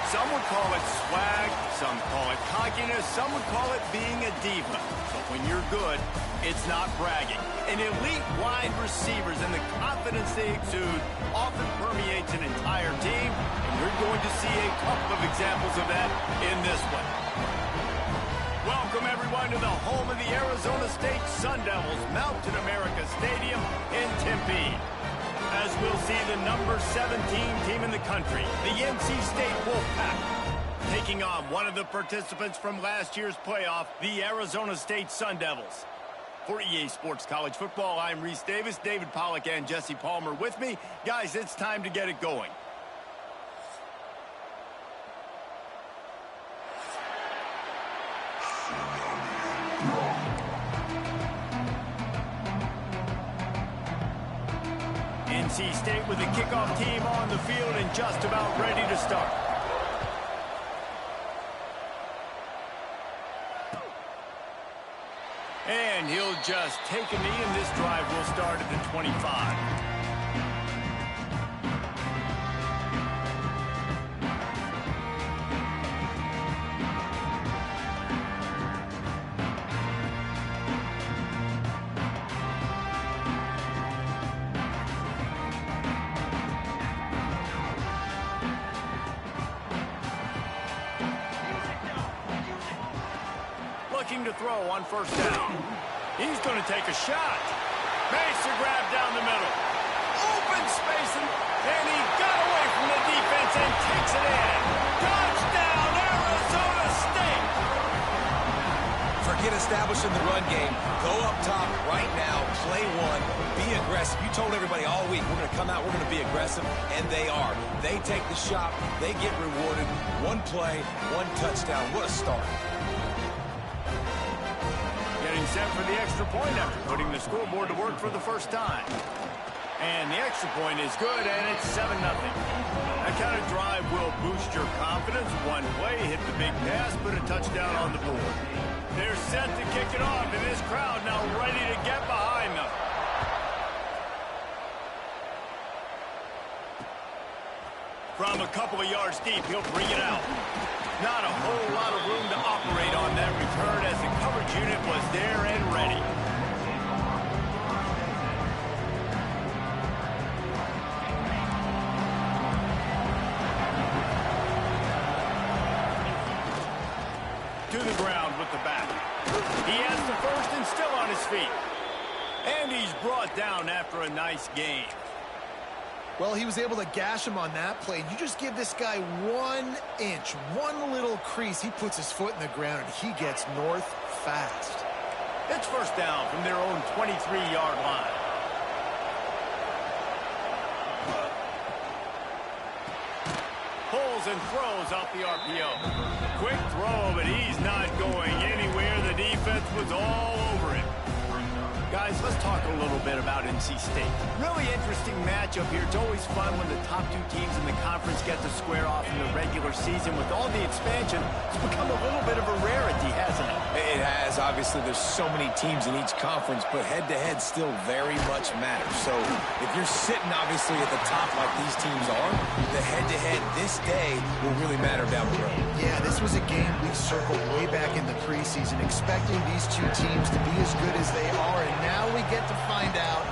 Some would call it swag, some call it cockiness, some would call it being a diva. But when you're good, it's not bragging. An elite wide receivers and the confidence they exude often permeates an entire team, and you're going to see a couple of examples of that in this one. Welcome, everyone, to the home of the Arizona State Sun Devils, Mountain America Stadium in Tempe. As we'll see the number 17 team in the country, the NC State Wolfpack, taking on one of the participants from last year's playoff, the Arizona State Sun Devils. For EA Sports College Football, I'm Reese Davis, David Pollack, and Jesse Palmer with me. Guys, it's time to get it going. NC State with the kickoff team on the field and just about ready to start. And he'll just take a knee, and this drive will start at the 25. Looking to throw on first down. He's going to take a shot. Makes a grab down the middle. Open space, and he got away from the defense and takes it in. Touchdown, Arizona State! Forget establishing the run game. Go up top right now, play one, be aggressive. You told everybody all week, we're going to come out, we're going to be aggressive, and they are. They take the shot, they get rewarded. One play, one touchdown. What a start. Getting set for the extra point after putting the scoreboard to work for the first time. And the extra point is good, and it's 7-0. That kind of drive will boost your confidence. One play, hit the big pass, put a touchdown on the board. They're set to kick it off, and this crowd now ready to get behind them. From a couple of yards deep, he'll bring it out. Not a whole lot of room to operate on that return as the coverage unit was there and ready. To the ground with the back. He has the first and still on his feet. And he's brought down after a nice gain. Well, he was able to gash him on that play. You just give this guy 1 inch, one little crease. He puts his foot in the ground, and he gets north fast. It's first down from their own 23-yard line. Pulls and throws off the RPO. Quick throw, but he's not going anywhere. The defense was all over him. Guys, let's talk a little bit about NC State. Really interesting matchup here. It's always fun when the top two teams in the conference get to square off in the regular season. With all the expansion, it's become a little bit of a rarity, hasn't it? It has. Obviously, there's so many teams in each conference, but head-to-head still very much matters. So if you're sitting, obviously, at the top like these teams are, the head-to-head this day will really matter down the road. Yeah, this was a game we circled way back in the preseason, expecting these two teams to be as good as they are, and now we get to find out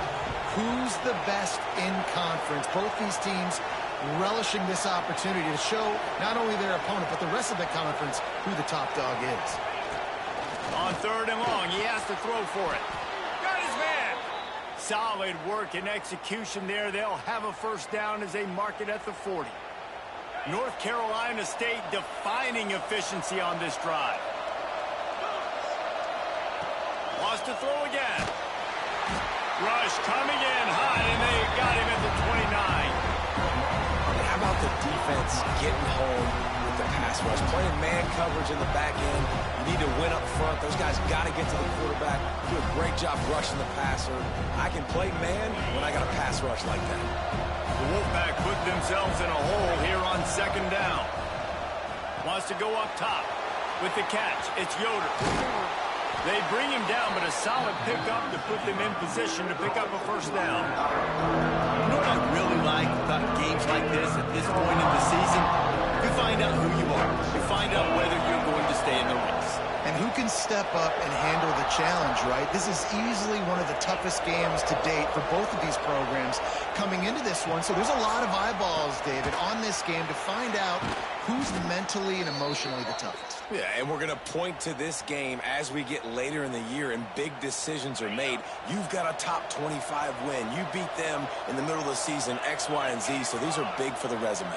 who's the best in conference. Both these teams relishing this opportunity to show not only their opponent, but the rest of the conference who the top dog is. On third and long, he has to throw for it. Got his man. Solid work and execution there. They'll have a first down as they mark it at the 40. North Carolina State defining efficiency on this drive. Wants to throw again. Rush coming in high, and they got him at the 29. And how about the defense getting home with the pass rush? Playing man coverage in the back end. You need to win up front. Those guys got to get to the quarterback. Do a great job rushing the passer. I can play man when I got a pass rush like that. The Wolfpack put themselves in a hole here on second down. Wants to go up top with the catch. It's Yoder. They bring him down, but a solid pickup to put them in position to pick up a first down. You know what I really like about games like this at this point in the season? The find out who you are. You find out whether you're going to stay in the race. And who can step up and handle the challenge, right? This is easily one of the toughest games to date for both of these programs coming into this one. So there's a lot of eyeballs, David, on this game to find out who's mentally and emotionally the toughest. Yeah, and we're going to point to this game as we get later in the year and big decisions are made. You've got a top 25 win. You beat them in the middle of the season, X, Y, and Z, so these are big for the resume.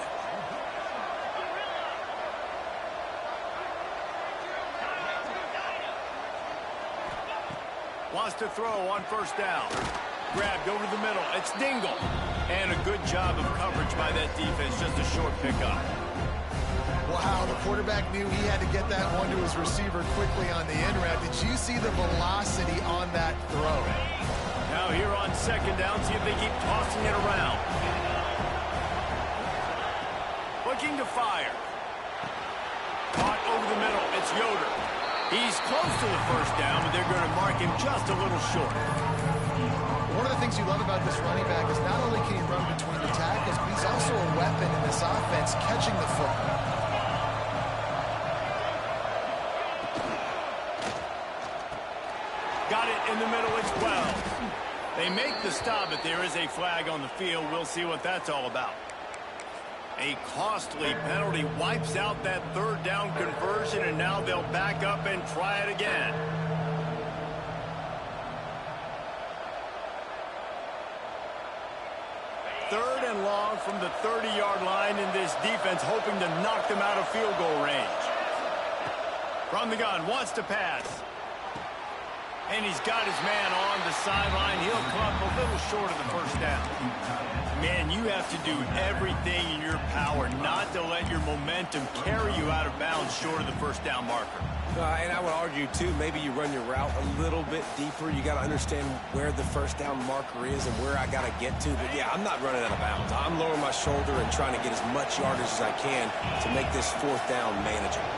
Wants to throw on first down. Grabbed over the middle. It's Dingle. And a good job of coverage by that defense. Just a short pickup. Wow, the quarterback knew he had to get that one to his receiver quickly on the in route. Did you see the velocity on that throw? Now here on second down, see if they keep tossing it around. Looking to fire. Caught over the middle. It's Yoder. He's close to the first down, but they're going to mark him just a little short. One of the things you love about this running back is not only can he run between the tackles, but he's also a weapon in this offense, catching the football. Got it in the middle. It's Wells. They make the stop, but there is a flag on the field. We'll see what that's all about. A costly penalty wipes out that third down conversion, and now they'll back up and try it again. Third and long from the 30-yard line, in this defense hoping to knock them out of field goal range. From the gun, wants to pass. And he's got his man on the sideline. He'll come up a little short of the first down. Man, you have to do everything in your power not to let your momentum carry you out of bounds short of the first down marker. And I would argue, too, maybe you run your route a little bit deeper. You got to understand where the first down marker is and where I got to get to. But, yeah, I'm not running out of bounds. I'm lowering my shoulder and trying to get as much yardage as I can to make this fourth down manageable.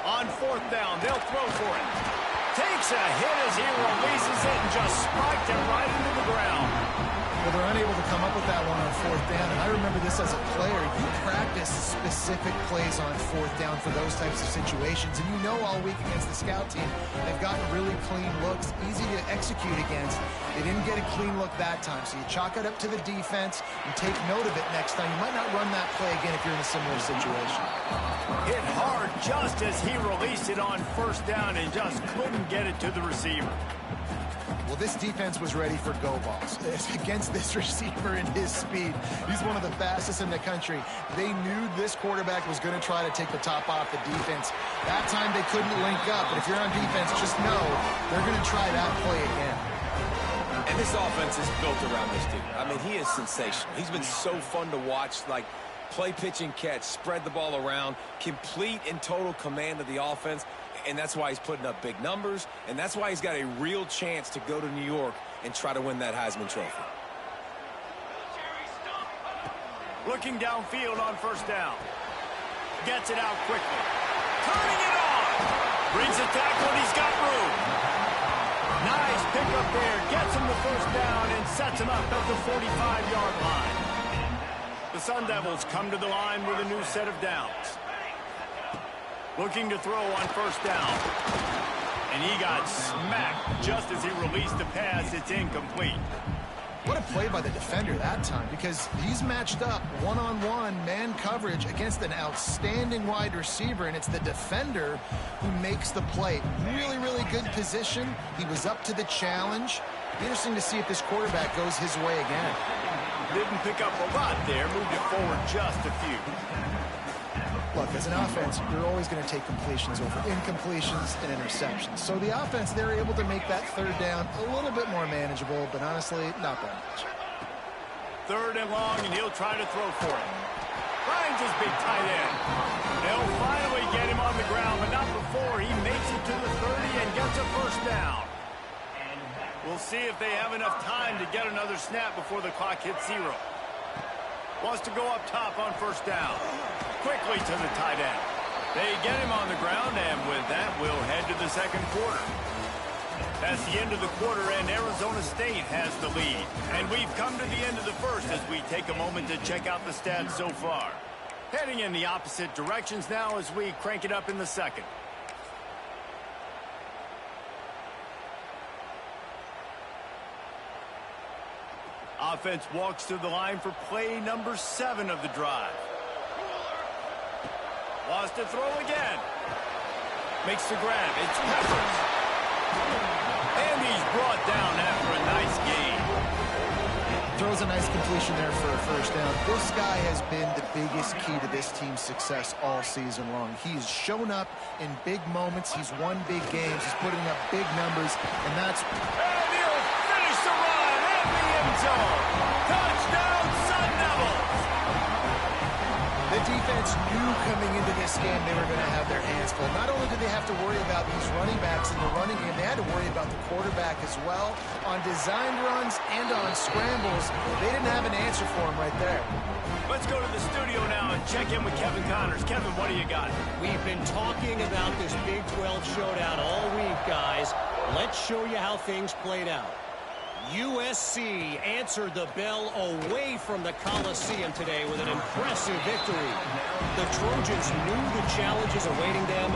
On fourth down, they'll throw for it. Takes a hit as he releases it and just spiked it right into the ground. Well, they're unable to come up with that one on fourth down, and I remember this as a player. You practice specific plays on fourth down for those types of situations, and you know all week against the scout team, they've gotten really clean looks, easy to execute against. They didn't get a clean look that time, so you chalk it up to the defense and take note of it next time. You might not run that play again if you're in a similar situation. Hit hard just as he released it on first down and just couldn't get it to the receiver. Well, this defense was ready for go balls against this receiver and his speed. He's one of the fastest in the country. They knew this quarterback was going to try to take the top off the defense. That time they couldn't link up, but if you're on defense, just know they're going to try that play again. And this offense is built around this dude. I mean, he is sensational. He's been so fun to watch, like play, pitch, and catch, spread the ball around, complete and total command of the offense. And that's why he's putting up big numbers, and that's why he's got a real chance to go to New York and try to win that Heisman Trophy. Looking downfield on first down. Gets it out quickly. Turning it on. Brings a tackle, and he's got room. Nice pickup there. Gets him the first down and sets him up at the 45-yard line. The Sun Devils come to the line with a new set of downs. Looking to throw on first down. And he got smacked just as he released the pass. It's incomplete. What a play by the defender that time, because he's matched up one-on-one man coverage against an outstanding wide receiver, and it's the defender who makes the play. Really, really good position. He was up to the challenge. Interesting to see if this quarterback goes his way again. Didn't pick up a lot there. Moved it forward just a few. Look, as an offense, you're always going to take completions over incompletions and interceptions. So the offense, they're able to make that third down a little bit more manageable, but honestly, not that much. Third and long, and he'll try to throw for it. Finds his big tight end. They'll finally get him on the ground, but not before he makes it to the 30 and gets a first down. We'll see if they have enough time to get another snap before the clock hits 0. Wants to go up top on first down. Quickly to the tight end. They get him on the ground, and with that, we'll head to the second quarter. That's the end of the quarter, and Arizona State has the lead. And we've come to the end of the first as we take a moment to check out the stats so far. Heading in the opposite directions now as we crank it up in the second. Offense walks to the line for play number 7 of the drive. Wants to throw again. Makes the grab. It's Peppers. And he's brought down after a nice gain. Throws a nice completion there for a first down. This guy has been the biggest key to this team's success all season long. He's shown up in big moments. He's won big games. He's putting up big numbers, and that's... And he'll finish the run in the end zone. Touchdown, Sun Devils! The defense knew coming into this game they were going to have their hands full. Not only did they have to worry about these running backs in the running game, they had to worry about the quarterback as well. On designed runs and on scrambles, they didn't have an answer for him right there. Let's go to the studio now and check in with Kevin Connors. Kevin, what do you got? We've been talking about this Big 12 showdown all week, guys. Let's show you how things played out. USC answered the bell away from the Coliseum today with an impressive victory. The Trojans knew the challenges awaiting them,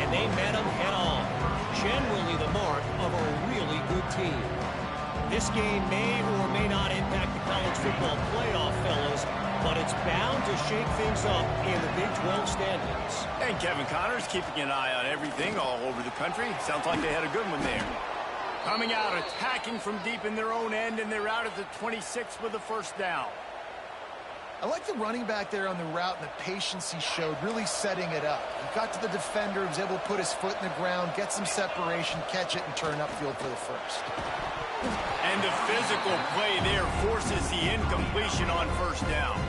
and they met them head-on. Generally the mark of a really good team. This game may or may not impact the college football playoff, fellas, but it's bound to shake things up in the Big 12 standings. And Kevin Connors keeping an eye on everything all over the country. Sounds like they had a good one there. Coming out, attacking from deep in their own end, and they're out at the 26 with a first down. I like the running back there on the route and the patience he showed, really setting it up. He got to the defender, was able to put his foot in the ground, get some separation, catch it, and turn upfield for the first. And the physical play there forces the incompletion on first down.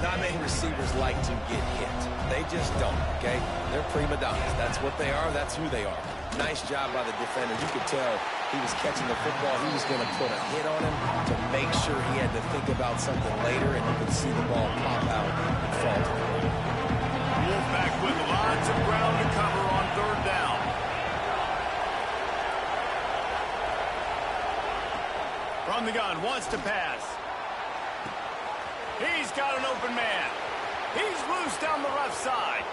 Not many receivers like to get hit. They just don't, okay? They're prima donnas. That's what they are. That's who they are. Nice job by the defender. You could tell he was catching the football. He was going to put a hit on him to make sure he had to think about something later, and you could see the ball pop out and fall to the ground. Wolfpack with lots of ground to cover on third down. From the gun, wants to pass. He's got an open man. He's loose down the left side.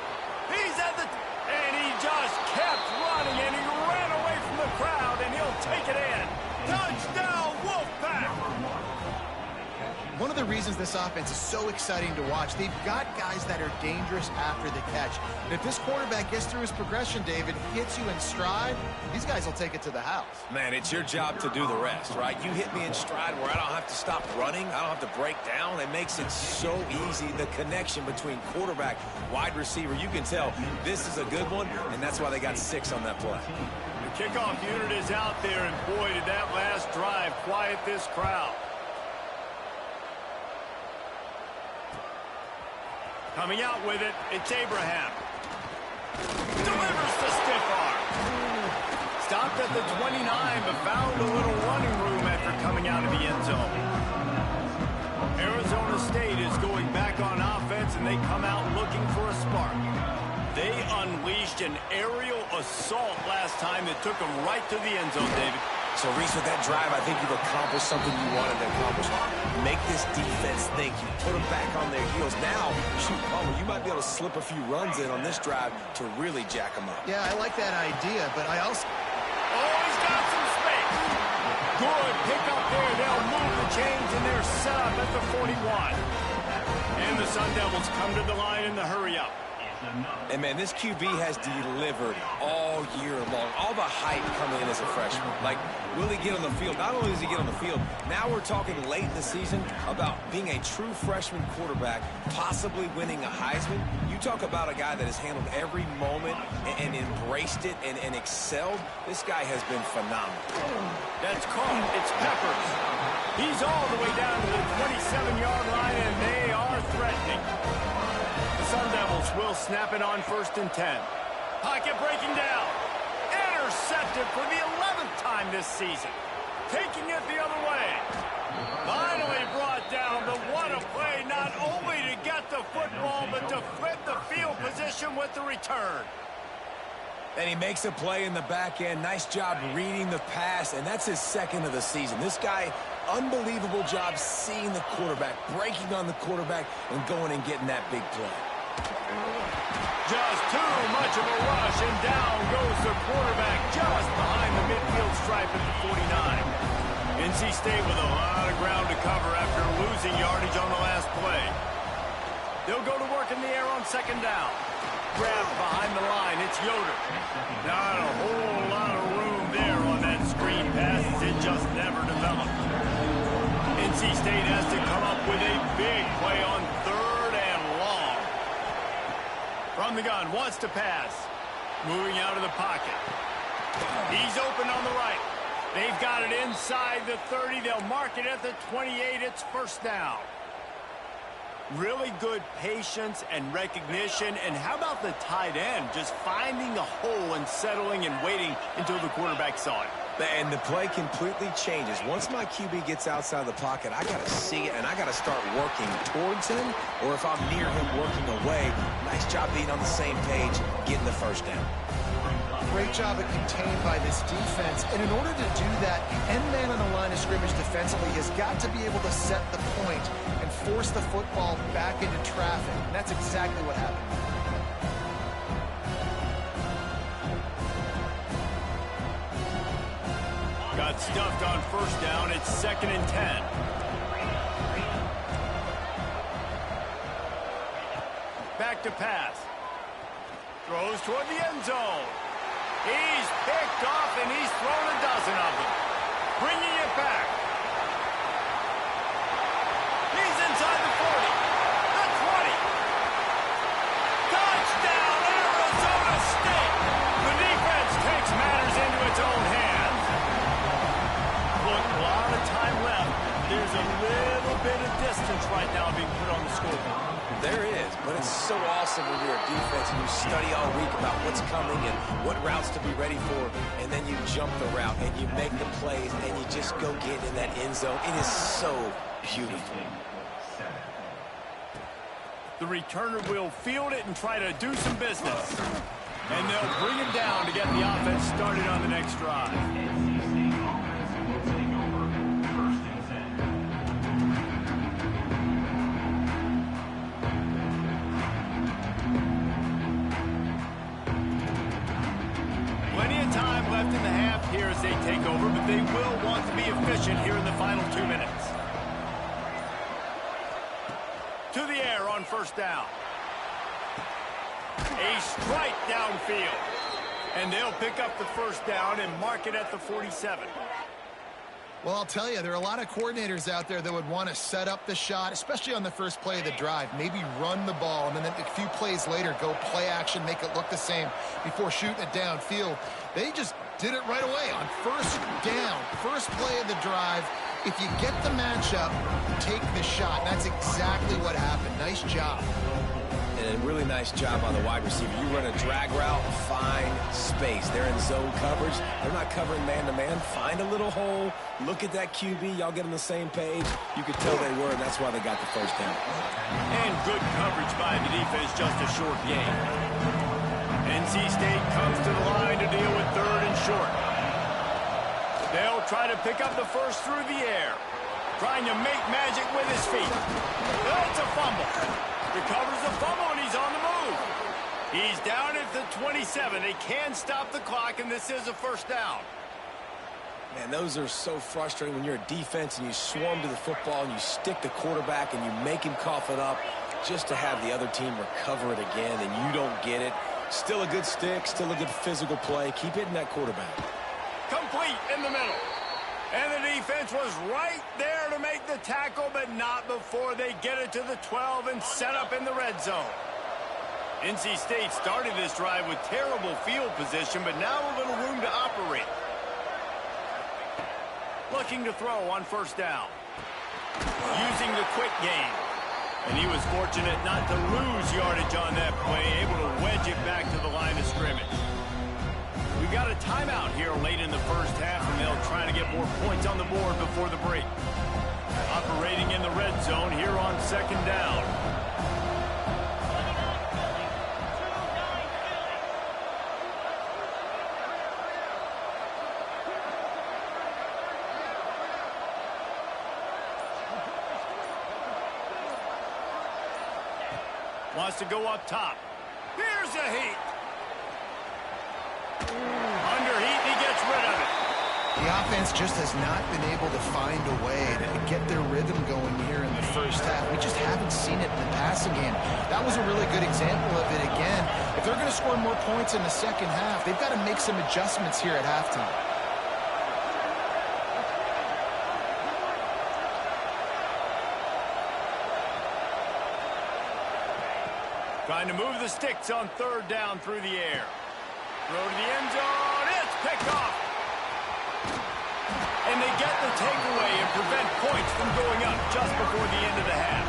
He's at the... And he just kept running, and he ran away from the crowd, and he'll take it in. Touchdown, Wolfpack! One of the reasons this offense is so exciting to watch, they've got guys that are dangerous after the catch. And if this quarterback gets through his progression, David, hits you in stride, these guys will take it to the house. Man, it's your job to do the rest, right? You hit me in stride where I don't have to stop running. I don't have to break down. It makes it so easy. The connection between quarterback, wide receiver, you can tell this is a good one, and that's why they got 6 on that play. The kickoff unit is out there, and boy, did that last drive quiet this crowd. Coming out with it, it's Abraham. Delivers the stiff arm. Stopped at the 29, but found a little running room after coming out of the end zone. Arizona State is going back on offense, and they come out looking for a spark. They unleashed an aerial assault last time that took them right to the end zone, David. So, Reese, with that drive, I think you've accomplished something you wanted to accomplish. Make this defense think. You put them back on their heels. Now, shoot, Palmer, you might be able to slip a few runs in on this drive to really jack them up. Yeah, I like that idea, but I also... Oh, he's got some space. Good pick up there. They'll move the chains, and they're set up at the 41. And the Sun Devils come to the line in the hurry-up. And, man, this QB has delivered all year long. All the hype coming in as a freshman. Like, will he get on the field? Not only does he get on the field, now we're talking late in the season about being a true freshman quarterback, possibly winning a Heisman. You talk about a guy that has handled every moment and embraced it and excelled. This guy has been phenomenal. That's caught. It's Peppers. He's all the way down to the 27-yard line, and they are threatening. Sun Devils will snap it on 1st and 10. Pocket breaking down. Intercepted for the 11th time this season. Taking it the other way. Finally brought down, but what a play, not only to get the football, but to flip the field position with the return. And he makes a play in the back end. Nice job reading the pass, and that's his second of the season. This guy, unbelievable job seeing the quarterback, breaking on the quarterback, and going and getting that big play. Just too much of a rush, and down goes the quarterback just behind the midfield stripe at the 49. NC State with a lot of ground to cover after losing yardage on the last play. They'll go to work in the air on second down. Grabbed behind the line, it's Yoder. Not a whole lot of room there on that screen pass. It just never developed. NC State has to come up with a big play on third and long. From the gun, wants to pass. Moving out of the pocket. He's open on the right. They've got it inside the 30. They'll mark it at the 28. It's first down. Really good patience and recognition. And how about the tight end just finding a hole and settling and waiting until the quarterback saw it? And the play completely changes. Once my QB gets outside the pocket, I got to see it, and I got to start working towards him, or if I'm near him working away. Nice job being on the same page, getting the first down. Great job at contained by this defense. And in order to do that, the end man on the line of scrimmage defensively has got to be able to set the point and force the football back into traffic. And that's exactly what happened. Got stuffed on first down. It's 2nd and 10. Back to pass. Throws toward the end zone. He's picked off, and he's thrown a dozen of them. Bringing it back. He's inside the 40. The 20. Touchdown, Arizona State. The defense takes matters into its own hands. Look, a lot of time left. There's a little bit of distance right now being put on the scoreboard. There is, but it's so awesome when you're a defense and you study all week about what's coming and what routes to be ready for, and then you jump the route and you make the plays and you just go get in that end zone. It is so beautiful. The returner will field it and try to do some business. And they'll bring him down to get the offense started on the next drive. Time left in the half here as they take over, but they will want to be efficient here in the final 2 minutes. To the air on first down. A strike downfield. And they'll pick up the first down and mark it at the 47. Well, I'll tell you, there are a lot of coordinators out there that would want to set up the shot, especially on the first play of the drive. Maybe run the ball, and then a few plays later, go play action, make it look the same before shooting it downfield. They just did it right away on first down, first play of the drive. If you get the matchup, take the shot. And that's exactly what happened. Nice job. And a really nice job on the wide receiver. You run a drag route, find space. They're in zone coverage. They're not covering man-to-man. Find a little hole. Look at that QB. Y'all get on the same page. You could tell they were, and that's why they got the first down. And good coverage by the defense, just a short gain. NC State comes to the line to deal with third and short. They'll try to pick up the first through the air. Trying to make magic with his feet. That's a fumble. Recovers the fumble, and he's on the move. He's down at the 27. They can stop the clock, and this is a first down. Man, those are so frustrating when you're a defense and you swarm to the football and you stick the quarterback and you make him cough it up just to have the other team recover it again, and you don't get it. Still a good stick, still a good physical play. Keep hitting that quarterback. Complete in the middle. And the defense was right there to make the tackle, but not before they get it to the 12 and set up in the red zone. NC State started this drive with terrible field position, but now a little room to operate. Looking to throw on first down. Using the quick game. And he was fortunate not to lose yardage on that play, able to wedge it back to the line of scrimmage. We've got a timeout here late in the first half, and they'll try to get more points on the board before the break. Operating in the red zone here on second down. Wants to go up top. Here's a heat. Under heat, he gets rid of it. The offense just has not been able to find a way to get their rhythm going here in the first half. We just haven't seen it in the passing game. That was a really good example of it again. If they're going to score more points in the second half, they've got to make some adjustments here at halftime. Trying to move the sticks on third down through the air. Throw to the end zone. It's picked off. And they get the takeaway and prevent points from going up just before the end of the half.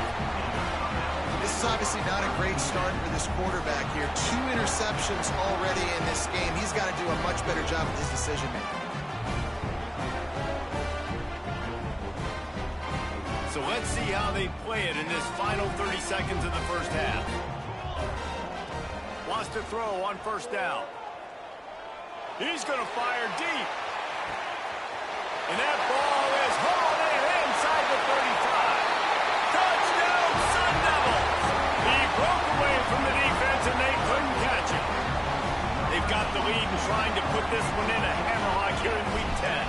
This is obviously not a great start for this quarterback here. 2 interceptions already in this game. He's got to do a much better job with his decision-making. So let's see how they play it in this final 30 seconds of the first half. Wants to throw on first down. He's going to fire deep. And that ball is hauled in inside the 35. Touchdown, Sun Devils! He broke away from the defense and they couldn't catch him. They've got the lead and trying to put this one in a hammerlock here in Week 10.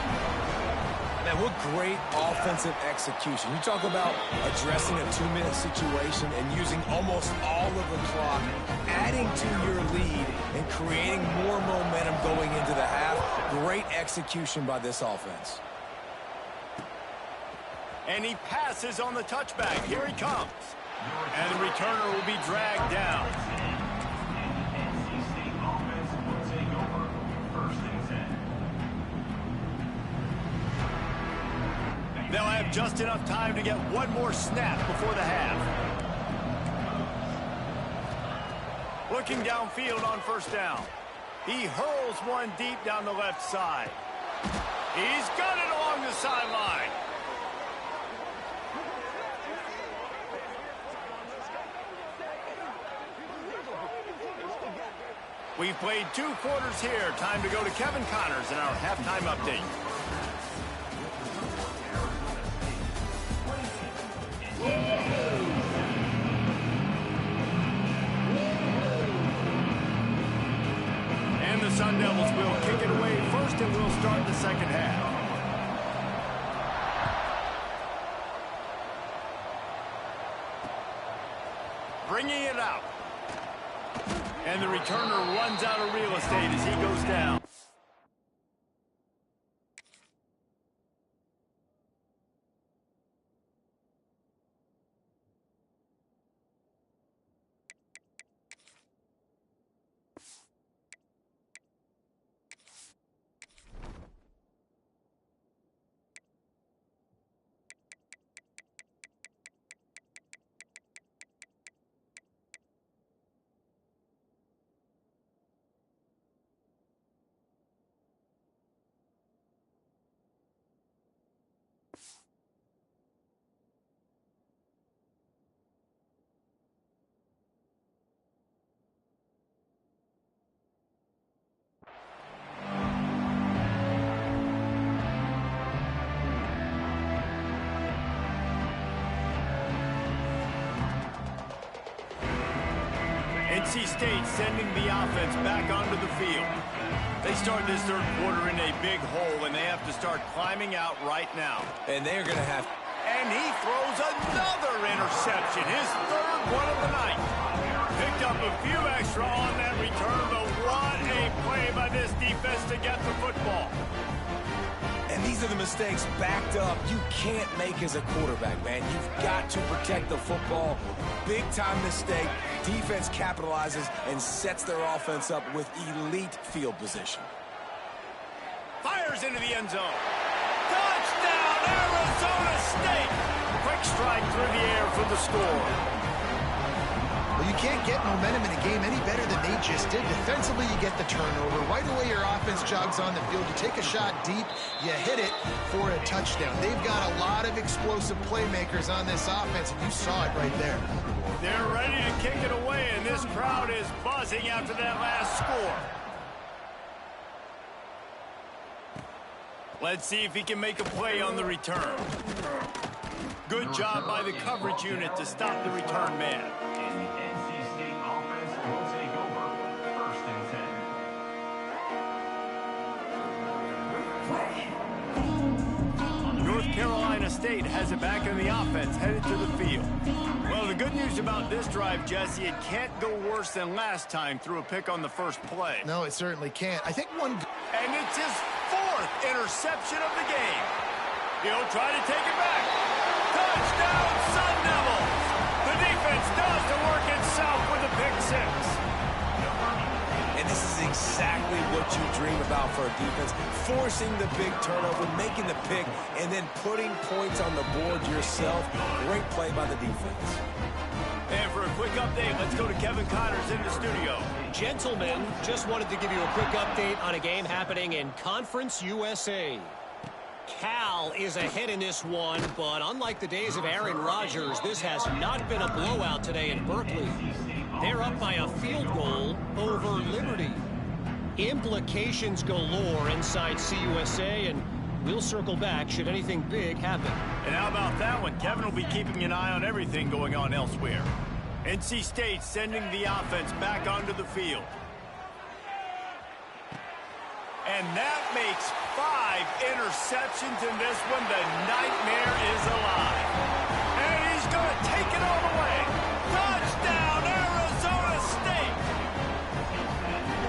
Man, what great offensive execution. You talk about addressing a 2-minute situation and using almost all of the clock, adding to your lead and creating more momentum going into the half. Great execution by this offense. And he passes on the touchback. Here he comes. And the returner will be dragged down. They'll have just enough time to get one more snap before the half. Looking downfield on first down. He hurls one deep down the left side. He's got it along the sideline. We've played 2 quarters here. Time to go to Kevin Connors in our halftime update. And the Sun Devils will kick it away first and we'll start the second half. Bringing it out. And the returner runs out of real estate as he goes down. NC State sending the offense back onto the field. They start this third quarter in a big hole, and they have to start climbing out right now. And they're going to have... And he throws another interception, his third one of the night. Picked up a few extra on that return, but what a play by this defense to get the football. And these are the mistakes backed up you can't make as a quarterback, man. You've got to protect the football. Big-time mistake. Defense capitalizes and sets their offense up with elite field position. Fires into the end zone. Touchdown, Arizona State! Quick strike through the air for the score. Well, you can't get momentum in a game any better than they just did. Defensively, you get the turnover. Right away, your offense jogs on the field. You take a shot deep, you hit it for a touchdown. They've got a lot of explosive playmakers on this offense, and you saw it right there. They're ready to kick it away, and this crowd is buzzing after that last score. Let's see if he can make a play on the return. Good job by the coverage unit to stop the return man. Carolina State has it back in the offense, headed to the field. Well, the good news about this drive, Jesse, it can't go worse than last time through a pick on the first play. No, it certainly can't. I think one... And it's his 4th interception of the game. He'll try to take it back. Touchdown, Sun Devils! The defense does the work itself with a pick 6. And this is exactly what you dream about for a defense. Forcing the big turnover, making the pick, and then putting points on the board yourself. Great play by the defense. And for a quick update, let's go to Kevin Connors in the studio. Gentlemen, just wanted to give you a quick update on a game happening in Conference USA. Cal is ahead in this one, but unlike the days of Aaron Rodgers, this has not been a blowout today in Berkeley. They're up by a field goal over Liberty. Implications galore inside CUSA, and we'll circle back should anything big happen. And how about that one? Kevin will be keeping an eye on everything going on elsewhere. NC State sending the offense back onto the field. And that makes 5 interceptions in this one. The nightmare is alive. And he's going to take it all the way. Touchdown, Arizona State!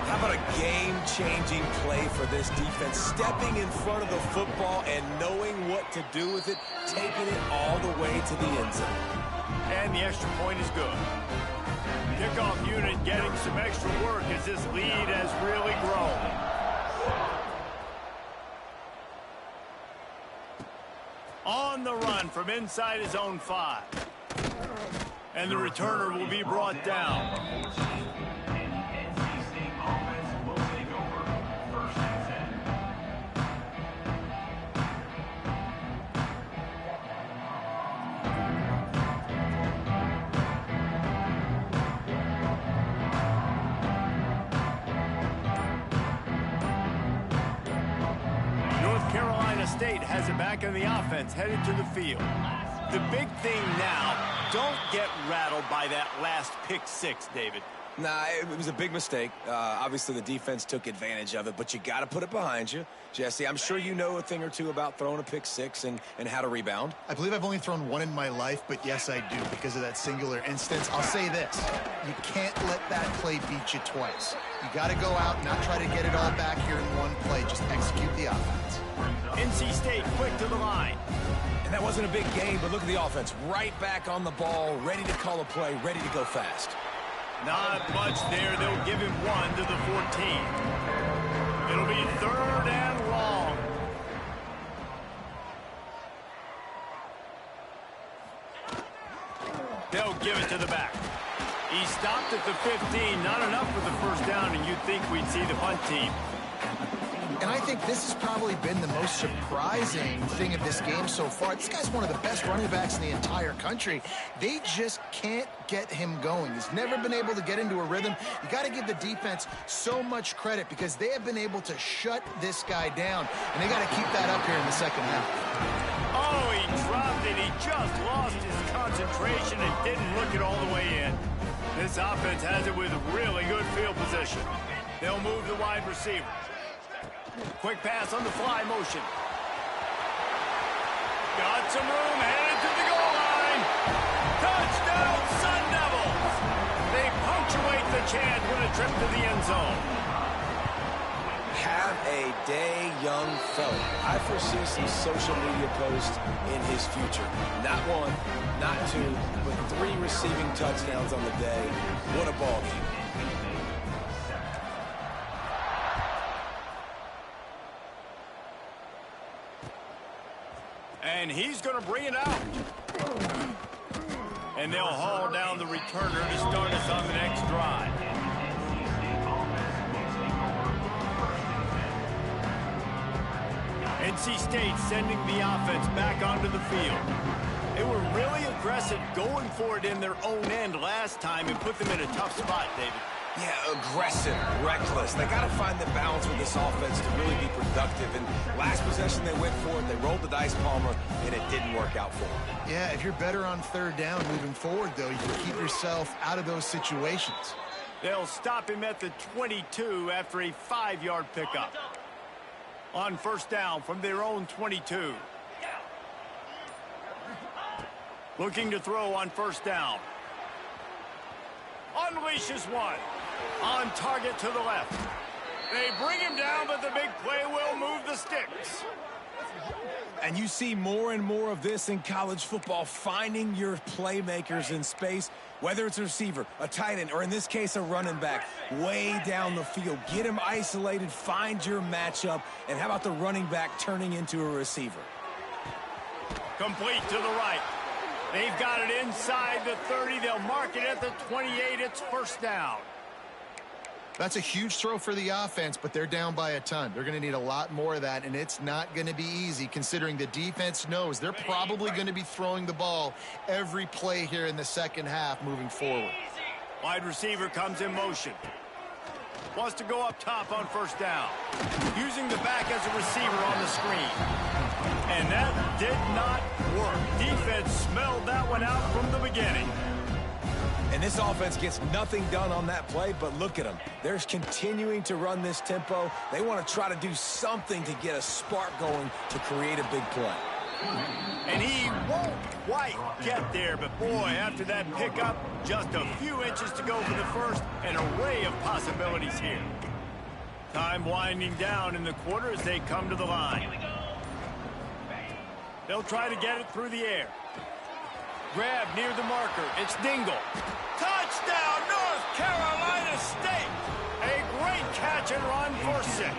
How about a game-changing play for this defense? Stepping in front of the football and knowing what to do with it, taking it all the way to the end zone. And the extra point is good. Kickoff unit getting some extra work as this lead has really grown. On the run from inside his own 5. And the returner will be brought down. State has it back in the offense, headed to the field. The big thing now, don't get rattled by that last pick 6, David. Nah, it was a big mistake. Obviously, the defense took advantage of it, but you got to put it behind you. Jesse, I'm sure you know a thing or two about throwing a pick 6 and how to rebound. I believe I've only thrown one in my life, but yes, I do because of that singular instance. I'll say this. You can't let that play beat you twice. You got to go out and not try to get it all back here in one play. Just execute the offense. NC State quick to the line. And that wasn't a big game, but look at the offense. Right back on the ball, ready to call a play, ready to go fast. Not much there. They'll give him 1 to the 14. It'll be 3rd and long. They'll give it to the back. He stopped at the 15. Not enough for the first down, and you'd think we'd see the punt team. And I think this has probably been the most surprising thing of this game so far. This guy's one of the best running backs in the entire country. They just can't get him going. He's never been able to get into a rhythm. You got to give the defense so much credit because they have been able to shut this guy down. And they got to keep that up here in the second half. Oh, he dropped it. He just lost his concentration and didn't look it all the way in. This offense has it with really good field position. They'll move the wide receiver. Quick pass on the fly motion. Got some room, headed to the goal line. Touchdown, Sun Devils! They punctuate the chant with a trip to the end zone. Have a day, young fella. I foresee some social media posts in his future. Not 1, not 2, but 3 receiving touchdowns on the day. What a ball game. And he's going to bring it out. And they'll haul down the returner to start us on the next drive. NC State sending the offense back onto the field. They were really aggressive going for it in their own end last time and put them in a tough spot, David. Yeah, aggressive, reckless. They got to find the balance with this offense to really be productive. And last possession they went for it, they rolled the dice, Palmer, and it didn't work out for them. Yeah, if you're better on 3rd down moving forward, though, you can keep yourself out of those situations. They'll stop him at the 22 after a 5-yard pickup. On 1st down from their own 22. Looking to throw on first down. Unleashes one. On target to the left. They bring him down, but the big play will move the sticks. And you see more and more of this in college football, finding your playmakers in space, whether it's a receiver, a tight end, or in this case, a running back, way down the field. Get him isolated, find your matchup, and how about the running back turning into a receiver? Complete to the right. They've got it inside the 30. They'll mark it at the 28. It's first down. That's a huge throw for the offense, but they're down by a ton. They're going to need a lot more of that, and it's not going to be easy considering the defense knows they're probably going to be throwing the ball every play here in the second half moving forward. Wide receiver comes in motion. Wants to go up top on first down. Using the back as a receiver on the screen. And that did not work. Defense smelled that one out from the beginning. And this offense gets nothing done on that play, but look at them. They're continuing to run this tempo. They want to try to do something to get a spark going to create a big play. And he won't quite get there, but boy, after that pickup, just a few inches to go for the first, an array of possibilities here. Time winding down in the quarter as they come to the line. They'll try to get it through the air. Grab near the marker. It's Dingle. Touchdown, North Carolina State. A great catch and run for 6.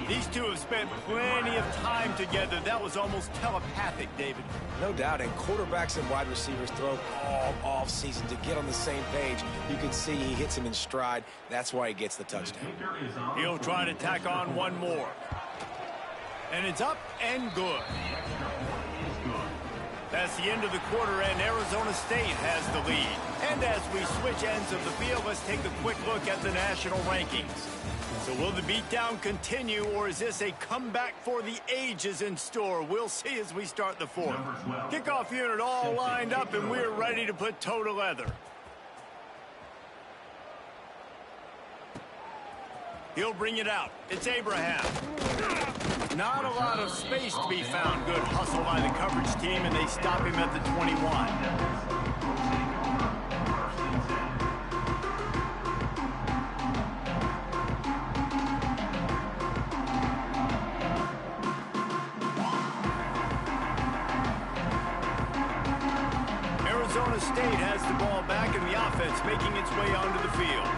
These two have spent plenty of time together. That was almost telepathic, David. No doubt, and quarterbacks and wide receivers throw all off season to get on the same page. You can see he hits him in stride. That's why he gets the touchdown. He'll try to tack on one more. And it's up and good. That's the end of the quarter, and Arizona State has the lead. And as we switch ends of the field, let's take a quick look at the national rankings. So will the beatdown continue, or is this a comeback for the ages in store? We'll see as we start the fourth. Kickoff unit all lined up, and we're ready to put toe to leather. He'll bring it out. It's Abraham. Not a lot of space to be found. Good hustle by the coverage team, and they stop him at the 21. Arizona State has the ball back, and the offense making its way onto the field.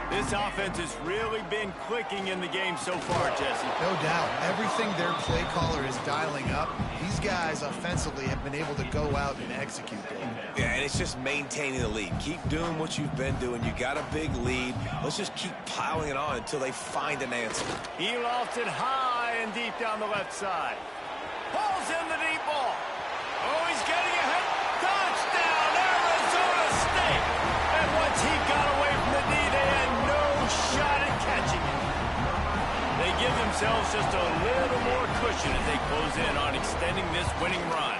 This offense has really been clicking in the game so far, Jesse. No doubt. Everything their play caller is dialing up, these guys offensively have been able to go out and execute them. Yeah, and it's just maintaining the lead. Keep doing what you've been doing. You got a big lead. Let's just keep piling it on until they find an answer. He lofts it high and deep down the left side. Pulls in the deep ball. Oh, he's getting ahead. Touchdown, Arizona State. And once he got away from the knee, they had no shot at catching it. They give themselves just a little more cushion as they close in on extending this winning run.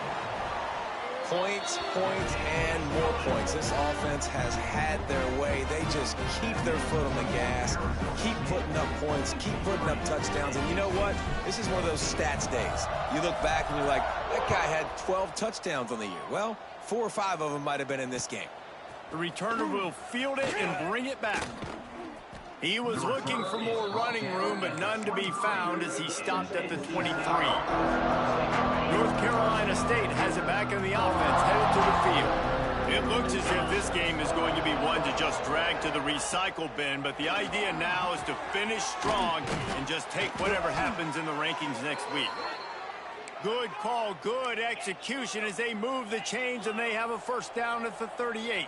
Points, points, and more points. This offense has had their way. They just keep their foot on the gas, keep putting up points, keep putting up touchdowns. And you know what? This is one of those stats days. You look back and you're like, that guy had 12 touchdowns on the year. Well, 4 or 5 of them might have been in this game. The returner will field it and bring it back. He was looking for more running room, but none to be found as he stopped at the 23. North Carolina State has it back in the offense, headed to the field. It looks as if this game is going to be one to just drag to the recycle bin, but the idea now is to finish strong and just take whatever happens in the rankings next week. Good call, good execution as they move the chains, and they have a first down at the 38.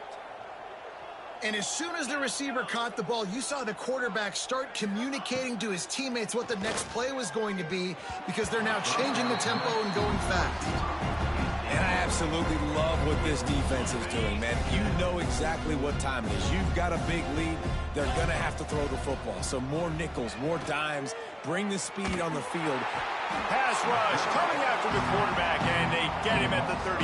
And as soon as the receiver caught the ball, you saw the quarterback start communicating to his teammates what the next play was going to be because they're now changing the tempo and going fast. And I absolutely love what this defense is doing, man. You know exactly what time it is. You've got a big lead. They're going to have to throw the football. So more nickels, more dimes. Bring the speed on the field. Pass rush coming after the quarterback, and they get him at the 32.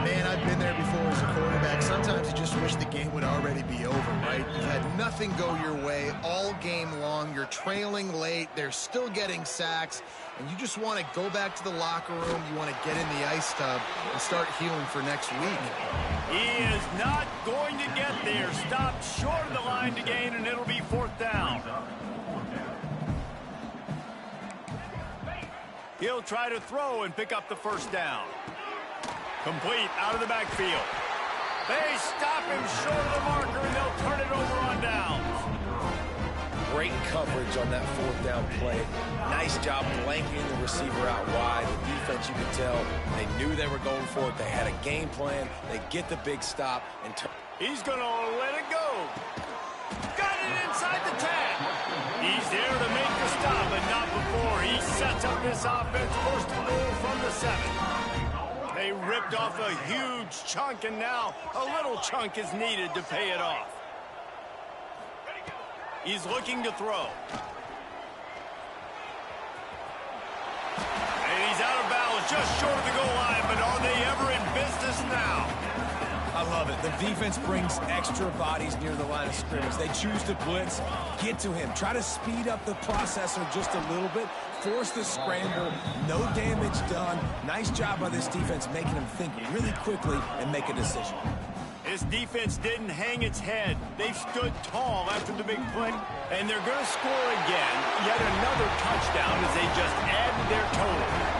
Man, I've been there before as a quarterback. Zach. Sometimes you just wish the game would already be over, right? You've had nothing go your way all game long. You're trailing late. They're still getting sacks. And you just want to go back to the locker room. You want to get in the ice tub and start healing for next week. He is not going to get there. Stopped short of the line to gain, and it'll be 4th down. He'll try to throw and pick up the 1st down. Complete out of the backfield. They stop him short of the marker, and they'll turn it over on downs. Great coverage on that 4th down play. Nice job blanketing the receiver out wide. The defense, you could tell, they knew they were going for it. They had a game plan. They get the big stop. And he's going to let it go. Got it inside the 10. He's there to make the stop, but not before. He sets up this offense 1st and goal from the 7. They ripped off a huge chunk, and now a little chunk is needed to pay it off. He's looking to throw. And he's out of bounds, just short of the goal line, but are they ever in business now? I love it. The defense brings extra bodies near the line of scrimmage. They choose to blitz, get to him, try to speed up the processor just a little bit, force the scramble, no damage done. Nice job by this defense making him think really quickly and make a decision. This defense didn't hang its head. They stood tall after the big play, and they're going to score again. Yet another touchdown as they just add to their total.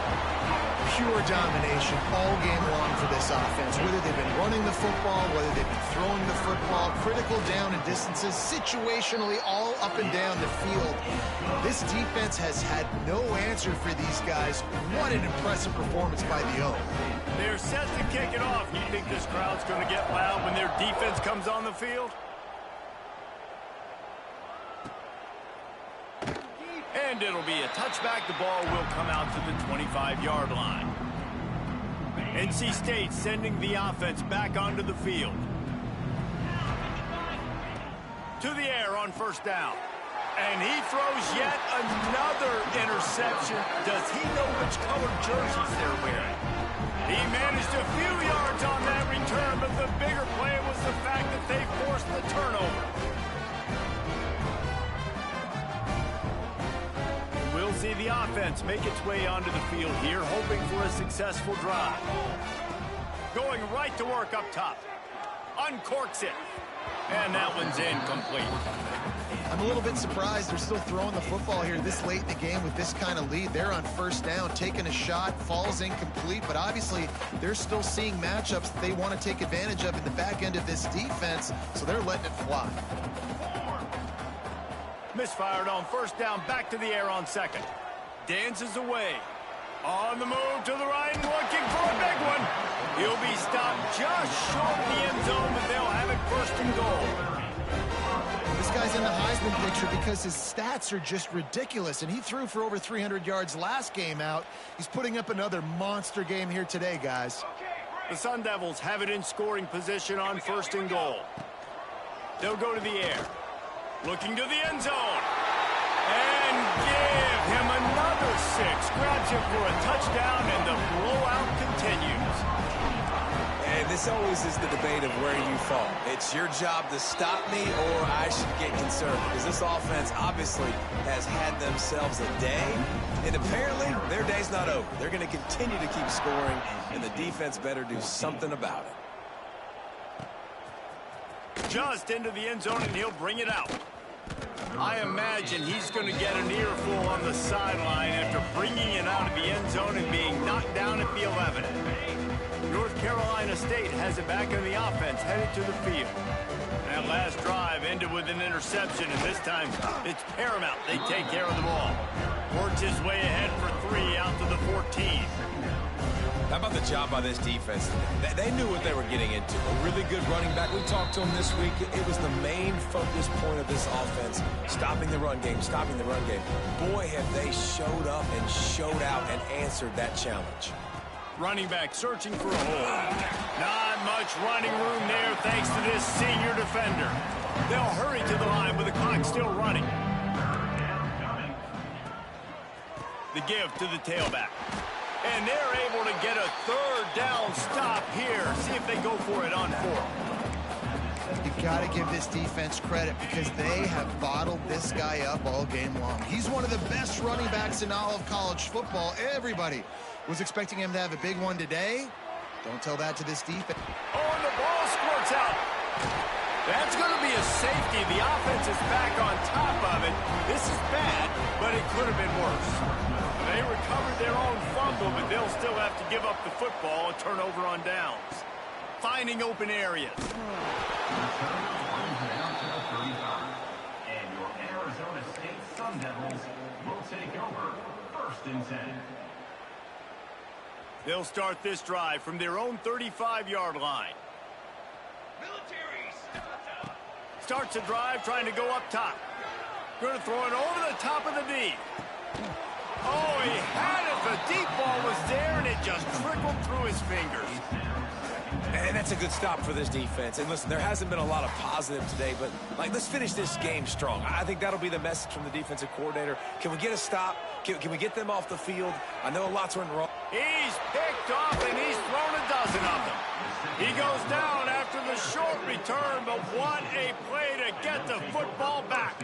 Pure domination all game long for this offense. Whether they've been running the football, whether they've been throwing the football, critical down and distances, situationally all up and down the field. This defense has had no answer for these guys. What an impressive performance by the O. They're set to kick it off. You think this crowd's going to get loud when their defense comes on the field? And it'll be a touchback. The ball will come out to the 25-yard line. NC State sending the offense back onto the field. To the air on 1st down. And he throws yet another interception. Does he know which colored jerseys they're wearing? He managed a few yards on that return, but the bigger play was the fact that they forced the turnover. We'll see the offense make its way onto the field here, hoping for a successful drive. Going right to work up top. Uncorks it. And that one's incomplete. I'm a little bit surprised they're still throwing the football here this late in the game with this kind of lead. They're on 1st down, taking a shot, falls incomplete, but obviously they're still seeing matchups that they want to take advantage of in the back end of this defense, so they're letting it fly. Misfired on 1st down, back to the air on 2nd. Dances away. On the move to the right, looking for a big one. He'll be stopped just short of the end zone, but they'll have it 1st and goal. This guy's in the Heisman picture because his stats are just ridiculous, and he threw for over 300 yards last game out. He's putting up another monster game here today, guys. The Sun Devils have it in scoring position on 1st and goal. They'll go to the air. Looking to the end zone. And give him another 6. Grabs him for a touchdown, and the blowout continues. And this always is the debate of where you fall. It's your job to stop me, or I should get concerned. Because this offense obviously has had themselves a day. And apparently, their day's not over. They're going to continue to keep scoring, and the defense better do something about it. Just into the end zone, and he'll bring it out. I imagine he's going to get an earful on the sideline after bringing it out of the end zone and being knocked down at the 11. North Carolina State has it back in the offense, headed to the field. That last drive ended with an interception, and this time it's paramount. They take care of the ball. Works his way ahead for 3 out to the 14. How about the job by this defense? They knew what they were getting into. A really good running back. We talked to him this week. It was the main focus point of this offense, stopping the run game, stopping the run game. Boy, have they showed up and showed out and answered that challenge. Running back searching for a hole. Not much running room there thanks to this senior defender. They'll hurry to the line with the clock still running. The give to the tailback. And they're able to get a third down stop here. See if they go for it on 4. You got to give this defense credit because they have bottled this guy up all game long. He's one of the best running backs in all of college football. Everybody was expecting him to have a big one today. Don't tell that to this defense. Oh, and the ball squirts out. That's going to be a safety. The offense is back on top of it. This is bad, but it could have been worse. They recovered their own fumble, but they'll still have to give up the football, a turnover on downs. Finding open areas. And your Arizona State Sun Devils will take over 1st and 10. They'll start this drive from their own 35-yard line. Starts a drive trying to go up top. Going to throw it over the top of the D. Oh, he had it. The deep ball was there, and it just trickled through his fingers. And that's a good stop for this defense. And listen, there hasn't been a lot of positive today, but let's finish this game strong. I think that'll be the message from the defensive coordinator. Can we get a stop? Can we get them off the field? I know lots went wrong. He's picked off, and he's thrown a dozen of them. He goes down after the short return, but what a play to get the football back.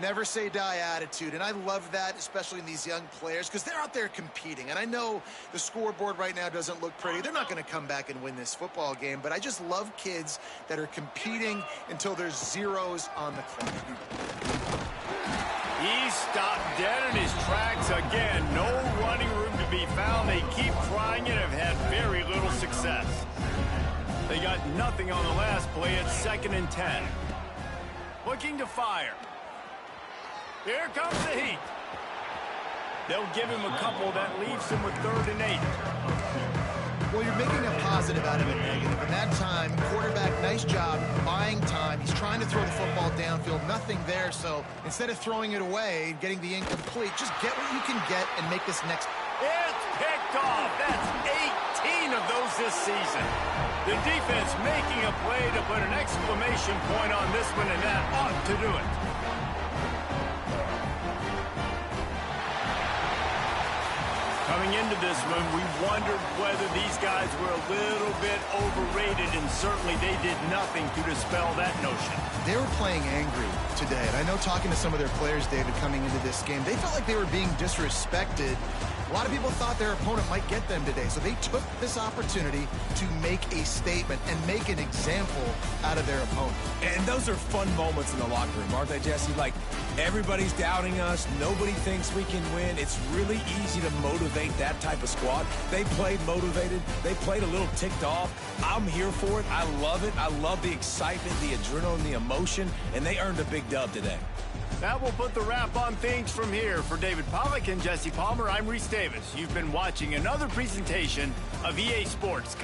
Never say die attitude, and I love that, especially in these young players, because they're out there competing. And I know the scoreboard right now doesn't look pretty. They're not going to come back and win this football game, but I just love kids that are competing until there's zeros on the clock. He stopped dead in his tracks again. No running room to be found. They keep trying and have had very little success. They got nothing on the last play. It's 2nd and 10. Looking to fire. Here comes the heat. They'll give him a couple. That leaves him with 3rd and 8. Well, you're making a positive out of a negative. And that time, quarterback, nice job buying time. He's trying to throw the football downfield. Nothing there. So instead of throwing it away, getting the incomplete, just get what you can get and make this next. It's picked off. That's 18 of those this season. The defense making a play to put an exclamation point on this one, and that ought to do it. Coming into this one, we wondered whether these guys were a little bit overrated, and certainly they did nothing to dispel that notion. They were playing angry today, and I know talking to some of their players, David, coming into this game, they felt like they were being disrespected. A lot of people thought their opponent might get them today, so they took this opportunity to make a statement and make an example out of their opponent. And those are fun moments in the locker room, aren't they, Jesse? Like, everybody's doubting us. Nobody thinks we can win. It's really easy to motivate that type of squad. They played motivated. They played a little ticked off. I'm here for it. I love it. I love the excitement, the adrenaline, the emotion, and they earned a big dub today. That will put the wrap on things from here. For David Pollack and Jesse Palmer, I'm Reese Davis. You've been watching another presentation of EA Sports.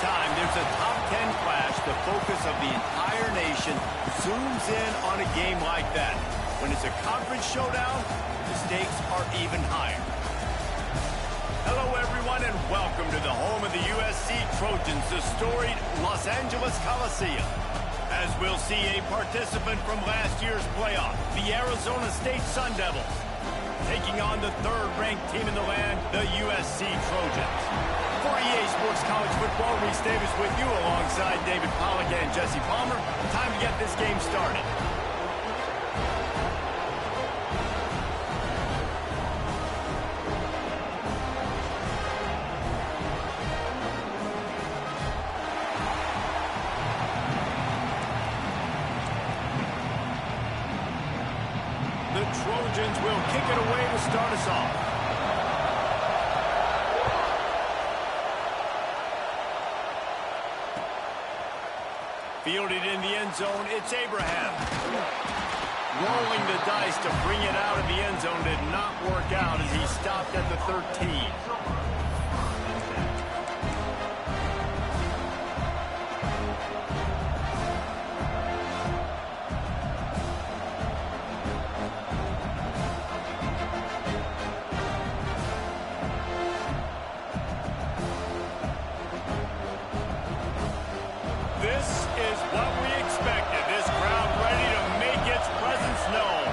time there's a top 10 clash, the focus of the entire nation zooms in on a game like that. When it's a conference showdown, the stakes are even higher. Hello, everyone, and welcome to the home of the USC Trojans, the storied Los Angeles Coliseum. As we'll see a participant from last year's playoff, the Arizona State Sun Devils, taking on the third-ranked team in the land, the USC Trojans. For EA Sports College Football, Reese Davis with you alongside David Pollack and Jesse Palmer. Time to get this game started. The Trojans will kick it away to start us off. Fielded in the end zone, it's Abraham. Rolling the dice to bring it out of the end zone did not work out as he stopped at the 13. This is what we expected. This crowd ready to make its presence known.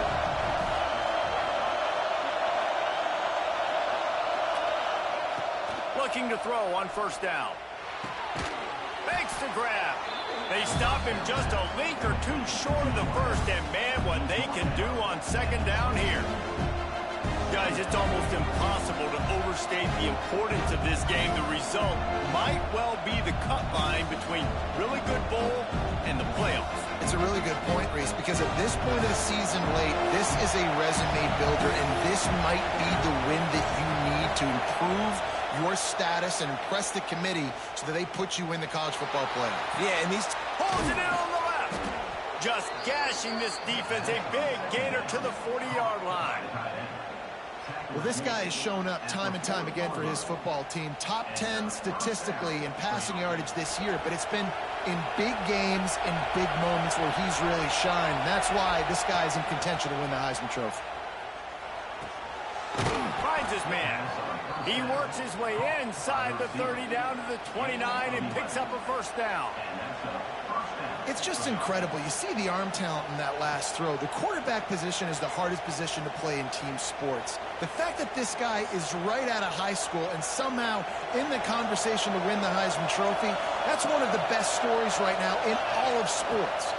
Looking to throw on first down. Makes the grab. They stop him just a link or two short of the first, and man, what they can do on second down here. Guys, it's almost impossible to overstate the importance of this game. The result might well be the cut line between really good bowl and the playoffs. It's a really good point, Reese, because at this point of the season late, this is a resume builder, and this might be the win that you need to improve your status and impress the committee so that they put you in the college football playoff. Yeah, and these... Pulls it in on the left. Just gashing this defense. A big gainer to the 40-yard line. Well, this guy has shown up time and time again for his football team. Top 10 statistically in passing yardage this year, but it's been in big games and big moments where he's really shined. And that's why this guy is in contention to win the Heisman Trophy. Finds his man. He works his way inside the 30 down to the 29 and picks up a first down. It's just incredible. You see the arm talent in that last throw. The quarterback position is the hardest position to play in team sports. The fact that this guy is right out of high school and somehow in the conversation to win the Heisman Trophy, that's one of the best stories right now in all of sports.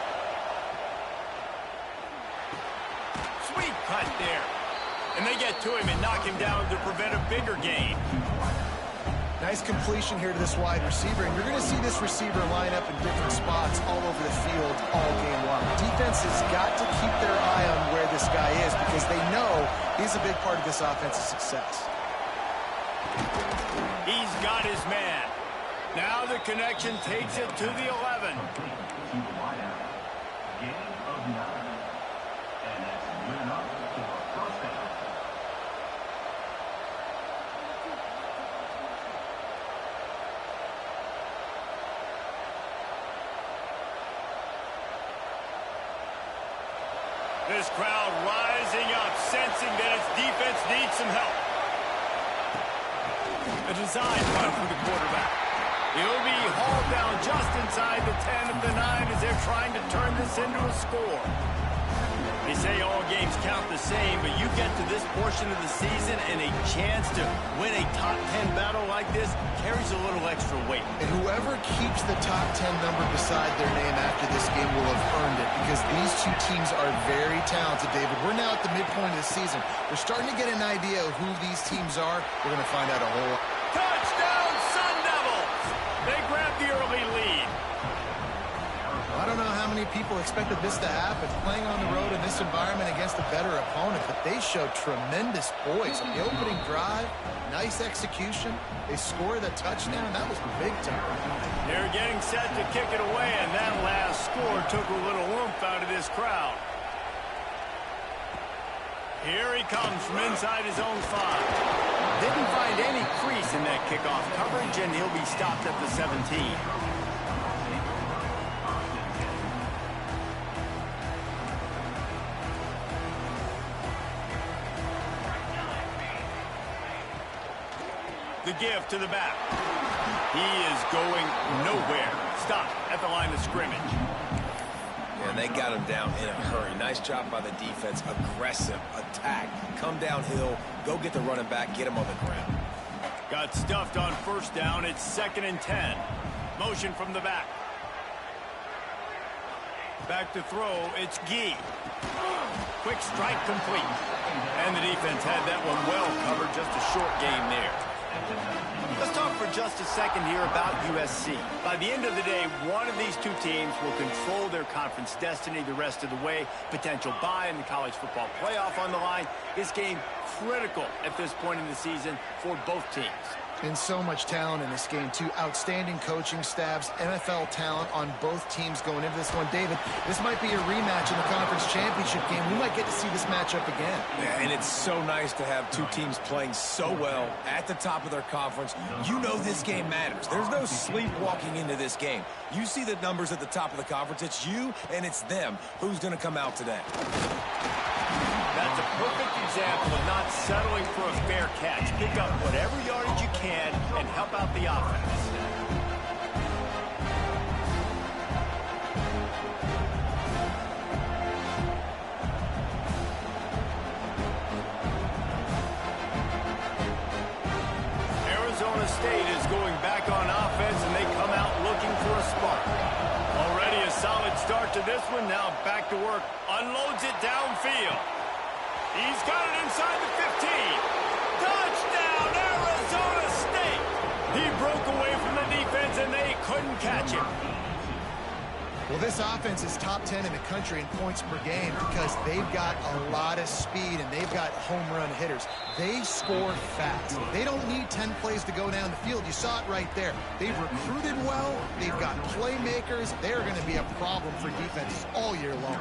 Sweet cut there. And they get to him and knock him down to prevent a bigger gain. Nice completion here to this wide receiver, and you're going to see this receiver line up in different spots all over the field all game long. Defense has got to keep their eye on where this guy is because they know he's a big part of this offense's success. He's got his man. Now the connection takes it to the 11. Gain of 9. And that's good enough for a first down. This crowd rising up, sensing that its defense needs some help. A design run for the quarterback. He'll be hauled down just inside the 10 of the 9 as they're trying to turn this into a score. They say all games count the same, but you get to this portion of the season and a chance to win a top 10 battle like this carries a little extra weight. And whoever keeps the top 10 number beside their name after this game will have earned it because these two teams are very talented, David. We're now at the midpoint of the season. We're starting to get an idea of who these teams are. We're going to find out a whole lot. Touchdown, Sun Devils! They grab the early lead. I don't know how many people expected this to happen, playing on the road in this environment against a better opponent, but they showed tremendous poise on the opening drive, nice execution. They scored a touchdown. That was big time. They're getting set to kick it away, and that last score took a little oomph out of this crowd. Here he comes from inside his own 5. Didn't find any crease in that kickoff coverage, and he'll be stopped at the 17. The give to the back. He is going nowhere. Stop at the line of scrimmage. And they got him down in a hurry. Nice job by the defense. Aggressive attack. Come downhill. Go get the running back. Get him on the ground. Got stuffed on first down. It's 2nd and 10. Motion from the back. Back to throw. It's Gee. Quick strike complete. And the defense had that one well covered. Just a short game there. Let's talk for just a second here about USC. By the end of the day, one of these two teams will control their conference destiny the rest of the way. Potential bye in the college football playoff on the line. This game critical at this point in the season for both teams. And so much talent in this game, too. Outstanding coaching staffs, NFL talent on both teams going into this one. David, this might be a rematch in the conference championship game. We might get to see this matchup again. Yeah, and it's so nice to have two teams playing so well at the top of their conference. You know this game matters. There's no sleepwalking into this game. You see the numbers at the top of the conference. It's you and it's them. Who's going to come out today? That's a perfect example of not settling for a fair catch. Pick up whatever yardage you can and help out the offense. Arizona State is going back on offense, and they come out looking for a spark. Already a solid start to this one. Now back to work. Unloads it downfield. He's got it inside the 15. Touchdown, Arizona State. He broke away from the defense, and they couldn't catch him. Well, this offense is top 10 in the country in points per game because they've got a lot of speed and they've got home run hitters. They score fast. They don't need 10 plays to go down the field. You saw it right there. They've recruited well. They've got playmakers. They're going to be a problem for defenses all year long.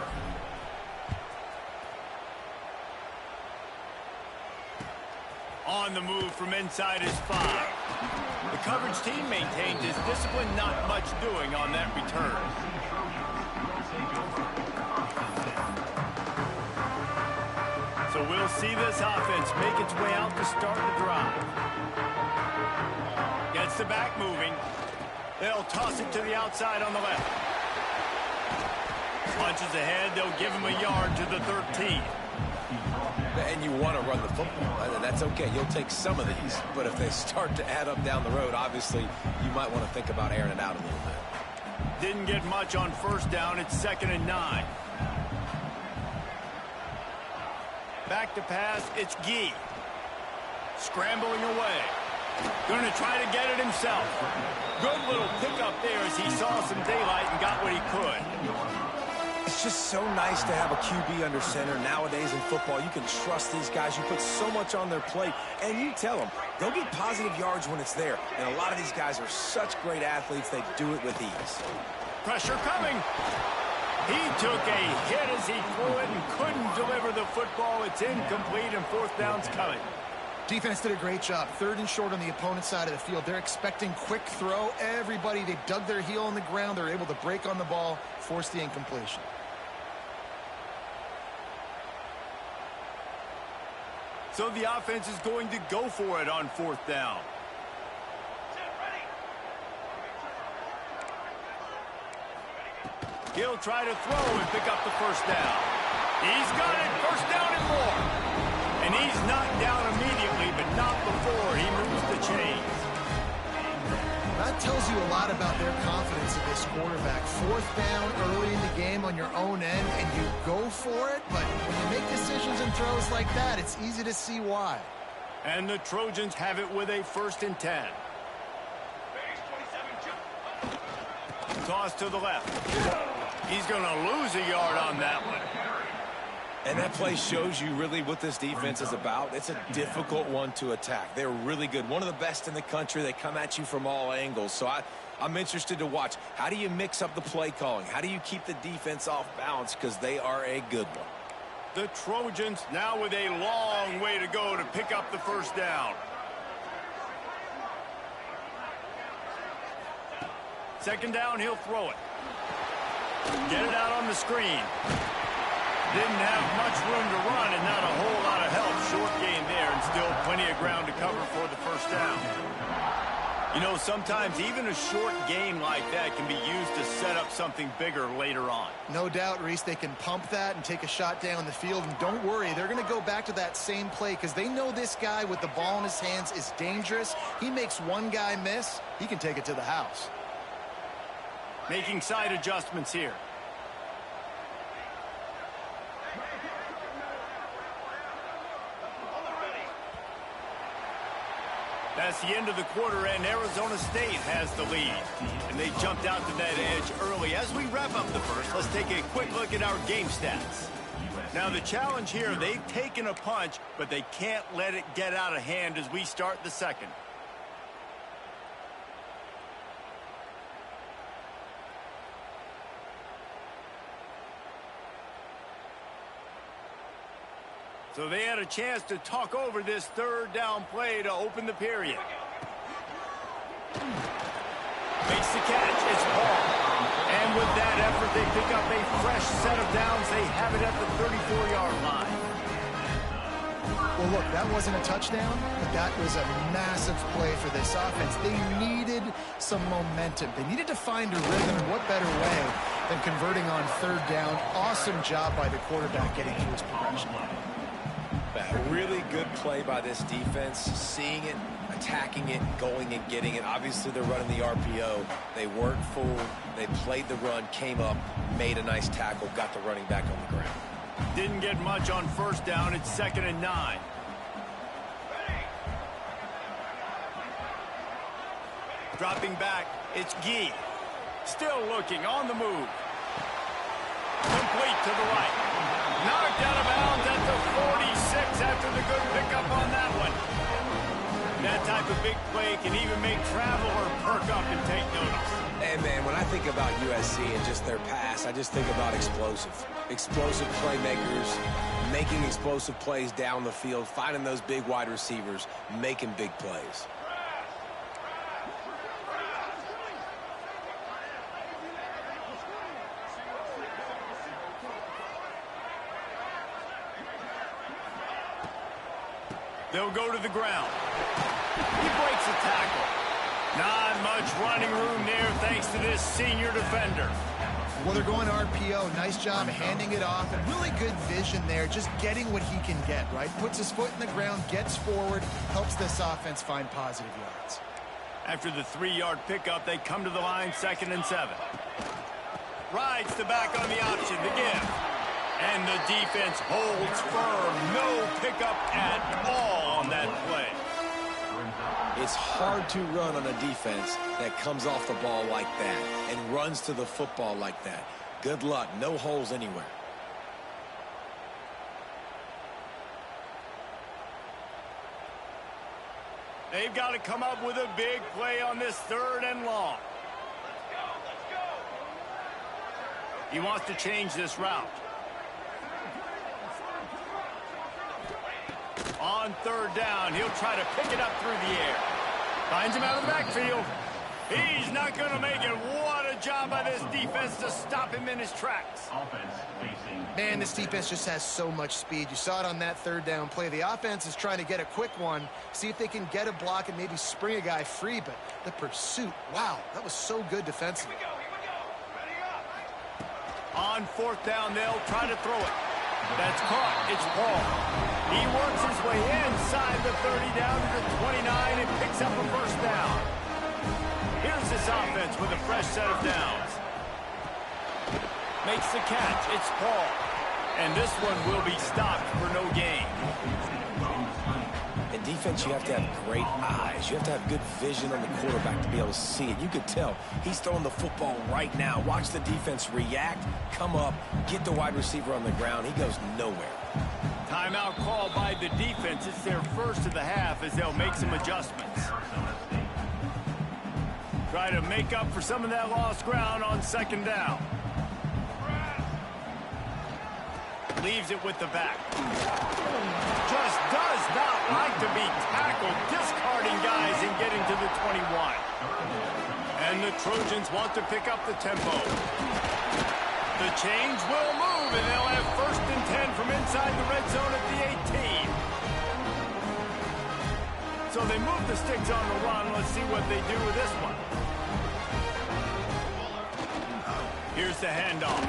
On the move from inside his 5. The coverage team maintains his discipline, not much doing on that return. So we'll see this offense make its way out to start the drive. Gets the back moving. They'll toss it to the outside on the left. Punches ahead. They'll give him a yard to the 13. And you want to run the football. That's okay. You'll take some of these. But if they start to add up down the road, obviously, you might want to think about airing it out a little bit. Didn't get much on first down. It's 2nd and 9. Back to pass. It's Gee. Scrambling away. Going to try to get it himself. Good little pickup there as he saw some daylight and got what he could. It's just so nice to have a QB under center. Nowadays in football, you can trust these guys. You put so much on their plate, and you tell them they'll get positive yards when it's there. And a lot of these guys are such great athletes, they do it with ease. Pressure coming. He took a hit as he threw it and couldn't deliver the football. It's incomplete, and 4th down's coming. Defense did a great job. 3rd and short on the opponent's side of the field. They're expecting quick throw. Everybody, they dug their heel on the ground. They're able to break on the ball, force the incompletion. So the offense is going to go for it on 4th down. He'll try to throw and pick up the 1st down. He's got it. 1st down and more. And he's knocked down immediately, but not before he moves the chains. That tells you a lot about their confidence in this quarterback. 4th down early in the game on your own end, and you go for it. But when you make decisions and throws like that, it's easy to see why. And the Trojans have it with a 1st and 10. Toss to the left. He's going to lose a yard on that one. And that play shows you really what this defense is about. It's a difficult one to attack. They're really good. One of the best in the country. They come at you from all angles. So I'm interested to watch. How do you mix up the play calling? How do you keep the defense off balance? Because they are a good one. The Trojans now with a long way to go to pick up the 1st down. Second down, he'll throw it. Get it out on the screen. Didn't have much room to run and not a whole lot of help. Short gain there and still plenty of ground to cover for the first down. You know, sometimes even a short game like that can be used to set up something bigger later on. No doubt, Reese, they can pump that and take a shot down the field. And don't worry, they're going to go back to that same play because they know this guy with the ball in his hands is dangerous. He makes one guy miss, he can take it to the house. Making side adjustments here. That's the end of the quarter, and Arizona State has the lead. And they jumped out to that edge early. As we wrap up the first, let's take a quick look at our game stats. Now, the challenge here, they've taken a punch, but they can't let it get out of hand as we start the second. So they had a chance to talk over this third down play to open the period. Makes the catch. It's Paul. And with that effort, they pick up a fresh set of downs. They have it at the 34-yard line. Well, look, that wasn't a touchdown, but that was a massive play for this offense. They needed some momentum. They needed to find a rhythm, and what better way than converting on third down. Awesome job by the quarterback getting through his progression. A really good play by this defense, seeing it, attacking it, going and getting it. Obviously, they're running the RPO. They weren't fooled. They played the run, came up, made a nice tackle, got the running back on the ground. Didn't get much on first down. It's 2nd and 9. Dropping back, it's Gee. Still looking, on the move. Complete to the right. Knocked out of bounds at the 46 after the good pickup on that one. That type of big play can even make traveler perk up and take notice. And, man, when I think about USC and just their pass, I just think about explosive. Explosive playmakers, making explosive plays down the field, finding those big wide receivers, making big plays. They'll go to the ground. He breaks a tackle. Not much running room there thanks to this senior defender. Well, they're going RPO. Nice job handing it off. And really good vision there, just getting what he can get, right? Puts his foot in the ground, gets forward, helps this offense find positive yards. After the 3-yard pickup, they come to the line, 2nd and 7. Rides the back on the option, the give. And the defense holds firm. No pickup at all on that play. It's hard to run on a defense that comes off the ball like that and runs to the football like that. Good luck. No holes anywhere. They've got to come up with a big play on this 3rd and long. He wants to change this route. On 3rd down, he'll try to pick it up through the air. Finds him out of the backfield. He's not going to make it. What a job by this defense to stop him in his tracks. Offense facing. Man, this defense just has so much speed. You saw it on that 3rd down play. The offense is trying to get a quick one, see if they can get a block and maybe spring a guy free, but the pursuit, wow, that was so good defensively. On 4th down, they'll try to throw it. That's caught. It's Paul. He works his way inside the 30 down to the 29 and picks up a first down. Here's this offense with a fresh set of downs. Makes the catch. It's Paul. And this one will be stopped for no gain. In defense, you have to have great eyes. You have to have good vision on the quarterback to be able to see it. You could tell he's throwing the football right now. Watch the defense react, come up, get the wide receiver on the ground. He goes nowhere. Timeout called by the defense. It's their first of the half as they'll make some adjustments. Try to make up for some of that lost ground on 2nd down. Leaves it with the back. Just does not like to be tackled, discarding guys and getting to the 21. And And the Trojans want to pick up the tempo. The chains will move, and they'll have 1st and 10 from inside the red zone at the 18. So they move the sticks on the run. Let's see what they do with this one. Here's the handoff.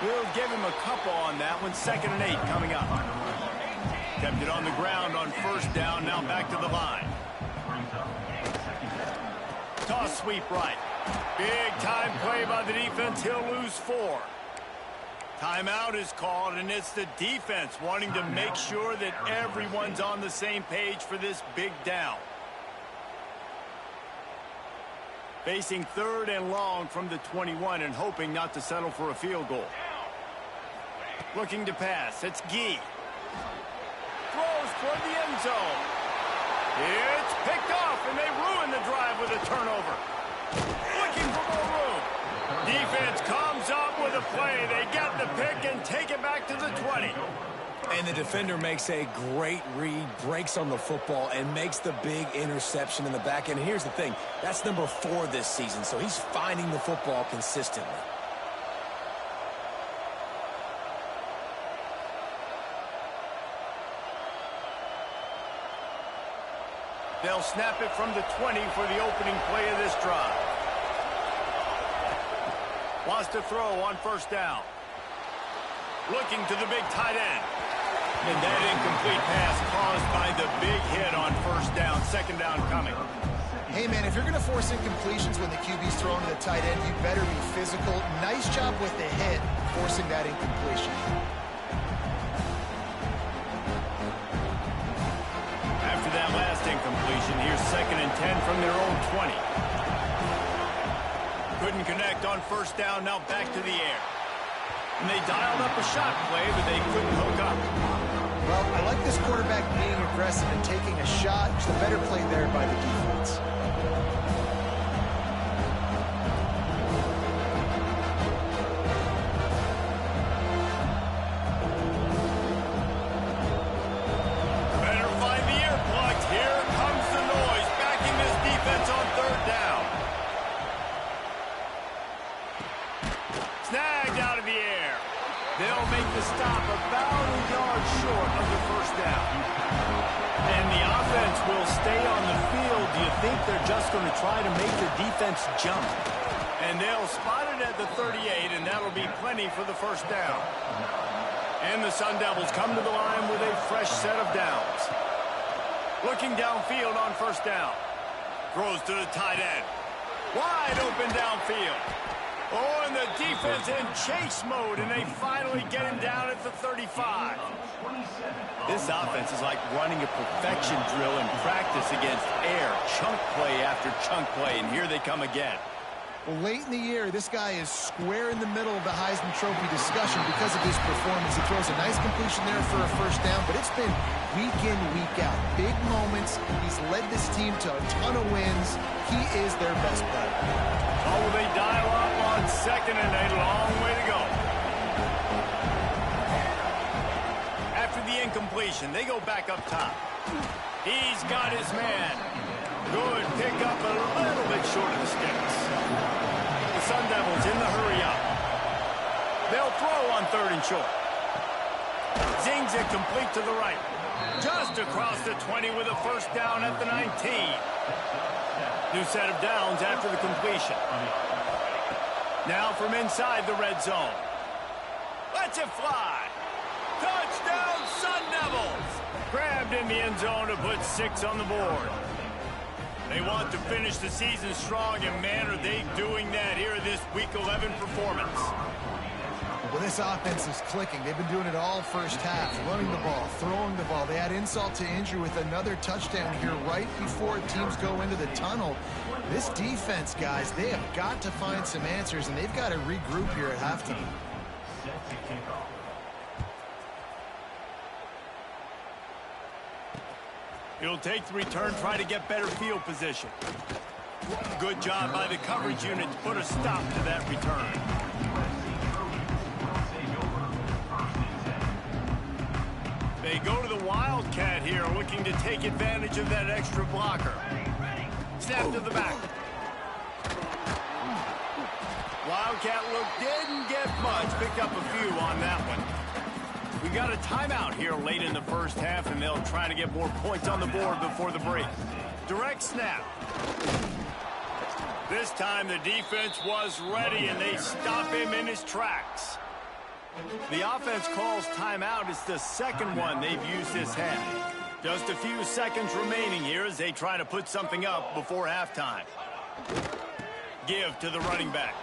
We'll give him a couple on that one. 2nd and 8 coming up. Kept it on the ground on 1st down. Now back to the line. Toss sweep right. Big time play by the defense. He'll lose 4. Timeout is called, and it's the defense wanting to make sure that everyone's on the same page for this big down. Facing 3rd and long from the 21 and hoping not to settle for a field goal. Looking to pass. It's Gee. Throws toward the end zone. It's picked off, and they ruin the drive with a turnover. Looking for more room. Defense comes up with a play. They get the pick and take it back to the 20. And the defender makes a great read, breaks on the football, and makes the big interception in the back end. Here's the thing. That's number 4 this season, so he's finding the football consistently. They'll snap it from the 20 for the opening play of this drive. Wants to throw on 1st down. Looking to the big tight end. And that incomplete pass caused by the big hit on 1st down. 2nd down coming. Hey, man, if you're going to force incompletions when the QB's throwing to the tight end, you better be physical. Nice job with the hit, forcing that incompletion. After that last incompletion, here's 2nd and 10 from their own 20. Couldn't connect on 1st down, now back to the air. And they dialed up a shot play, but they couldn't hook up. Well, I like this quarterback being aggressive and taking a shot. It's the better play there by the defense. Better find the earplugs. Here comes the noise, backing this defense on 3rd down. Snagged out of the air. They'll make the stop about a yard short of the 1st down. And the offense will stay on the field. Do you think they're just going to try to make the defense jump? And they'll spot it at the 38, and that'll be plenty for the 1st down. And the Sun Devils come to the line with a fresh set of downs. Looking downfield on 1st down. Throws to the tight end. Wide open downfield. Oh, and the defense in chase mode, and they finally get him down at the 35. This offense is like running a perfection drill in practice against air. Chunk play after chunk play, and here they come again. Well, late in the year, this guy is square in the middle of the Heisman Trophy discussion because of his performance. He throws a nice completion there for a 1st down, but it's been week in, week out. Big moments. He's led this team to a ton of wins. He is their best player. Oh, will they dial up on 2nd and a long way to go. After the incompletion, they go back up top. He's got his man. Good pick up a little bit short of the sticks. The Sun Devils in the hurry up. They'll throw on 3rd and short. Zings it complete to the right. Just across the 20 with a 1st down at the 19. New set of downs after the completion. Now from inside the red zone. Lets it fly. Touchdown, Sun Devils! Grabbed in the end zone to put 6 on the board. They want to finish the season strong, and man, are they doing that here in this Week 11 performance. Well, this offense is clicking. They've been doing it all 1st half, running the ball, throwing the ball. They add insult to injury with another touchdown here right before teams go into the tunnel. This defense, guys, they have got to find some answers, and they've got to regroup here at halftime. He'll take the return, try to get better field position. Good job by the coverage unit to put a stop to that return. They go to the Wildcat here, looking to take advantage of that extra blocker. Snap to the back. Wildcat look didn't get much. Picked up a few on that one. We got a timeout here late in the first half, and they'll try to get more points on the board before the break. Direct snap. This time the defense was ready, and they stop him in his tracks. The offense calls timeout. It's the second one they've used this half. Just a few seconds remaining here as they try to put something up before halftime. Give to the running back.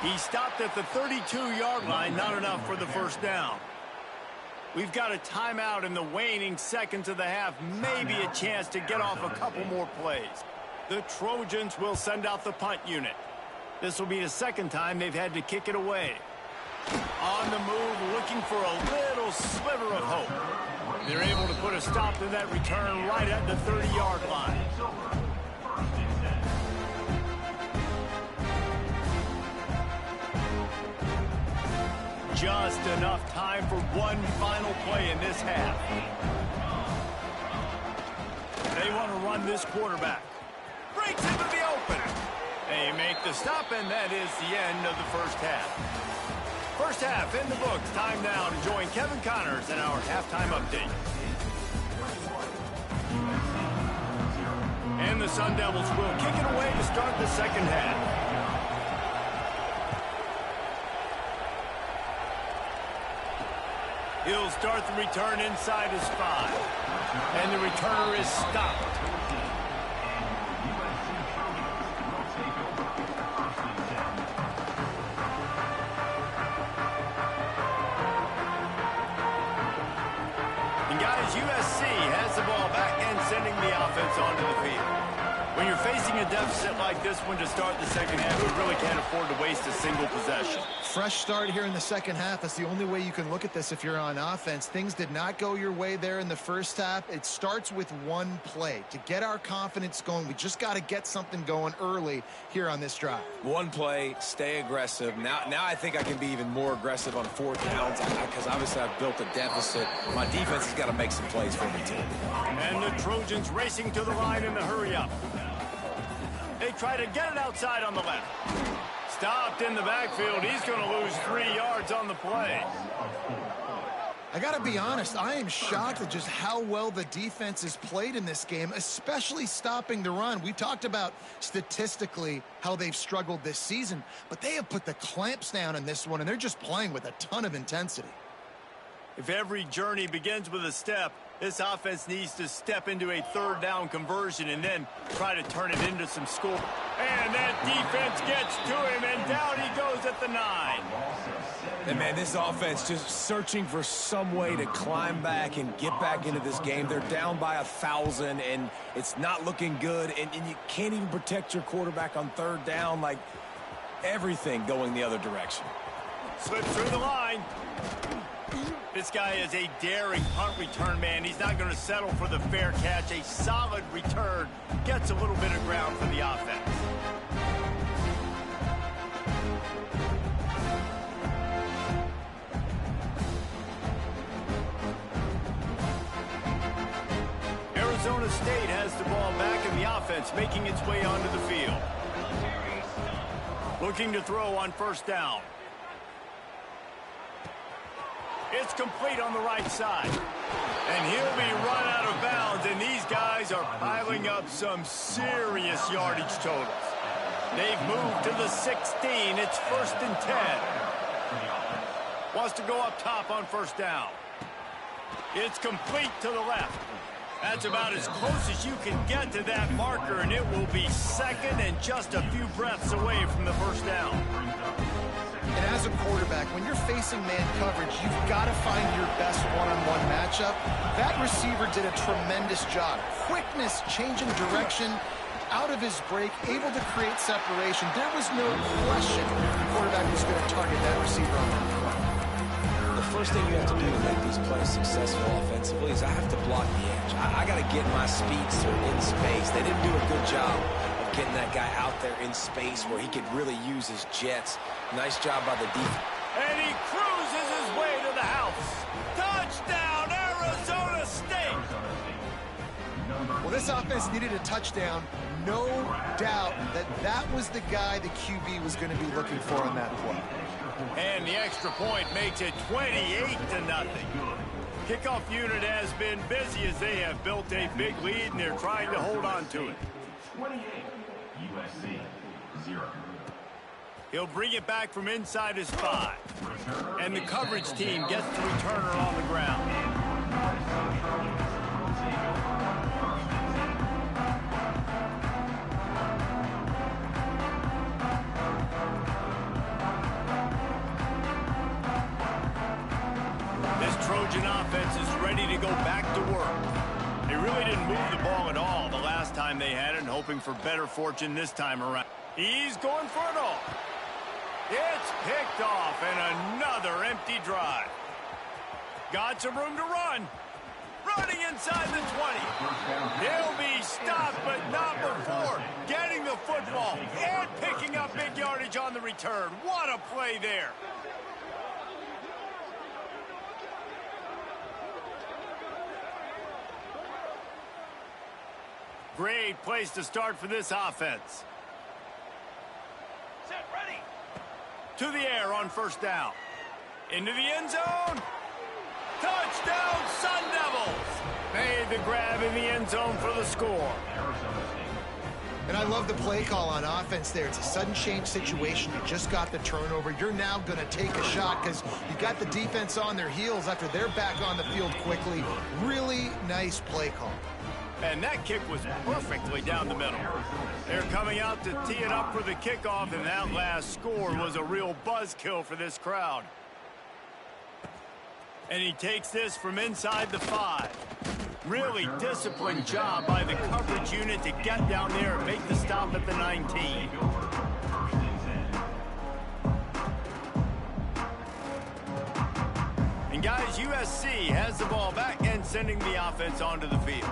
He stopped at the 32-yard line, not enough for the first down. We've got a timeout in the waning seconds of the half, maybe a chance to get off a couple more plays. The Trojans will send out the punt unit. This will be the second time they've had to kick it away. On the move, looking for a little sliver of hope. They're able to put a stop to that return right at the 30-yard line. Just enough time for one final play in this half. They want to run this quarterback. Breaks into the open. They make the stop, and that is the end of the first half. First half in the books. Time now to join Kevin Connors in our halftime update. And the Sun Devils will kick it away to start the second half. He'll start the return inside his 5. And the returner is stopped. And guys, USC has the ball back and sending the offense onto the field. When you're facing a deficit like this one to start the second half, you really can't afford to waste a single possession. Fresh start here in the second half. That's the only way you can look at this if you're on offense. Things did not go your way there in the first half. It starts with one play. To get our confidence going, we just got to get something going early here on this drive. One play, stay aggressive. Now I think I can be even more aggressive on fourth downs because obviously I've built a deficit. My defense has got to make some plays for me too. And the Trojans racing to the line in the hurry-up. They try to get it outside on the left. Stopped in the backfield. He's going to lose 3 yards on the play. I got to be honest, I am shocked at just how well the defense has played in this game, especially stopping the run. We talked about statistically how they've struggled this season, but they have put the clamps down in this one, and they're just playing with a ton of intensity. If every journey begins with a step, this offense needs to step into a third down conversion and then try to turn it into some score. And that defense gets to him, and down he goes at the 9. And, man, this offense just searching for some way to climb back and get back into this game. They're down by 1,000, and it's not looking good, and you can't even protect your quarterback on third down. Like, everything going the other direction. Slips through the line. This guy is a daring punt return man. He's not going to settle for the fair catch. A solid return gets a little bit of ground for the offense. Arizona State has the ball back in the offense, making its way onto the field. Looking to throw on first down. It's complete on the right side. And he'll be run out of bounds, and these guys are piling up some serious yardage totals. They've moved to the 16. It's 1st and 10. Wants to go up top on first down. It's complete to the left. That's about as close as you can get to that marker, and it will be second and just a few breaths away from the first down. And as a quarterback, when you're facing man coverage, you've got to find your best one-on-one matchup. That receiver did a tremendous job. Quickness, changing direction, out of his break, able to create separation. There was no question the quarterback was going to target that receiver on that play. The first thing you have to do to make these plays successful offensively is I have to block the edge. I got to get my speedster in space. They didn't do a good job of getting that guy out there in space where he could really use his jets. Nice job by the defense. And he cruises his way to the house. Touchdown, Arizona State! Well, this offense needed a touchdown no doubt that that was the guy the QB was going to be looking for on that play. And the extra point makes it 28-0. Kickoff unit has been busy as they have built a big lead, and they're trying to hold on to it. 28, USC, 0. He'll bring it back from inside his 5. And the coverage team gets the returner on the ground. This Trojan offense is ready to go back to work. They really didn't move the ball at all the last time they had it, and hoping for better fortune this time around. He's going for it all. It's picked off, and another empty drive. Got some room to run. Running inside the 20. He'll be stopped, but not before getting the football and picking up big yardage on the return. What a play there. Great place to start for this offense. Set, ready. To the air on first down. Into the end zone. Touchdown, Sun Devils. Made the grab in the end zone for the score. And I love the play call on offense there. It's a sudden change situation. You just got the turnover. You're now going to take a shot because you got the defense on their heels after they're back on the field quickly. Really nice play call. And that kick was perfectly down the middle. They're coming out to tee it up for the kickoff, and that last score was a real buzzkill for this crowd. And he takes this from inside the 5. Really disciplined job by the coverage unit to get down there and make the stop at the 19. And guys, USC has the ball back and sending the offense onto the field.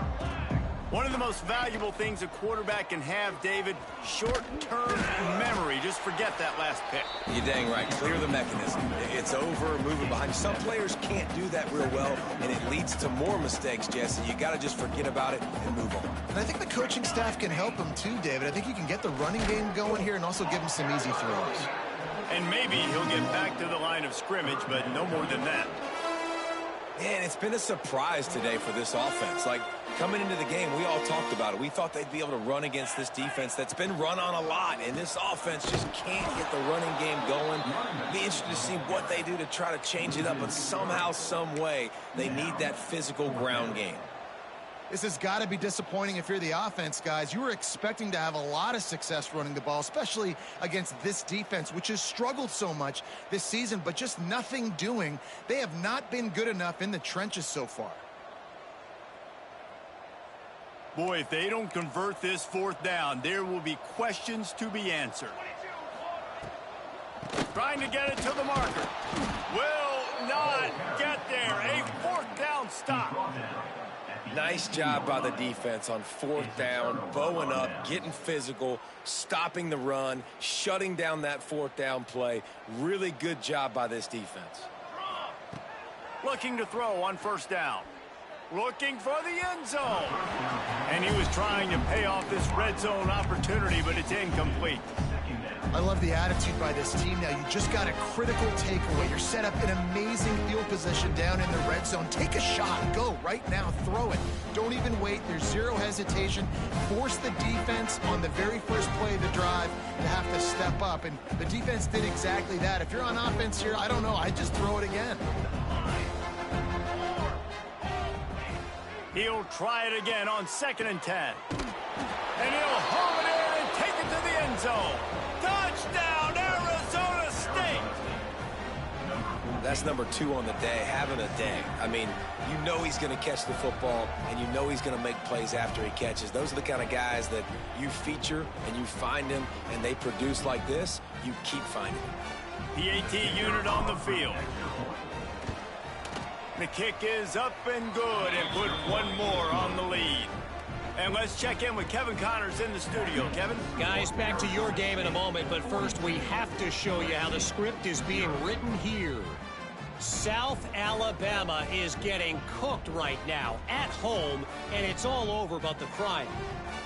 One of the most valuable things a quarterback can have, David, short-term memory. Just forget that last pick. You're dang right. Clear the mechanism. It's over, moving behind. Some players can't do that real well, and it leads to more mistakes, Jesse. You got to just forget about it and move on. And I think the coaching staff can help him too, David. I think you can get the running game going here and also give him some easy throws. And maybe he'll get back to the line of scrimmage, but no more than that. Man, it's been a surprise today for this offense. Like, coming into the game, we all talked about it. We thought they'd be able to run against this defense that's been run on a lot, and this offense just can't get the running game going. Be interested to see what they do to try to change it up, but somehow, some way, they need that physical ground game. This has got to be disappointing if you're the offense, guys. You were expecting to have a lot of success running the ball, especially against this defense, which has struggled so much this season, but just nothing doing. They have not been good enough in the trenches so far. Boy, if they don't convert this 4th down, there will be questions to be answered. Trying to get it to the marker. Will not get there. A 4th down stop. Nice job by the defense on 4th down, bowing up, getting physical, stopping the run, shutting down that 4th down play. Really good job by this defense. Looking to throw on 1st down. Looking for the end zone. And he was trying to pay off this red zone opportunity, but it's incomplete. I love the attitude by this team now. You just got a critical takeaway. You're set up in amazing field position down in the red zone. Take a shot. Go right now. Throw it. Don't even wait. There's zero hesitation. Force the defense on the very first play of the drive to have to step up. And the defense did exactly that. If you're on offense here, I don't know. I'd just throw it again. He'll try it again on 2nd and 10. And he'll home it in and take it to the end zone. Touchdown, Arizona State! That's number 2 on the day, having a day. I mean, you know he's going to catch the football, and you know he's going to make plays after he catches. Those are the kind of guys that you feature and you find them, and they produce like this, you keep finding them. The AT unit on the field. The kick is up and good, and put one more on the lead. And let's check in with Kevin Connors in the studio. Kevin? Guys, back to your game in a moment, but first we have to show you how the script is being written here. South Alabama is getting cooked right now at home, and it's all over but the crying.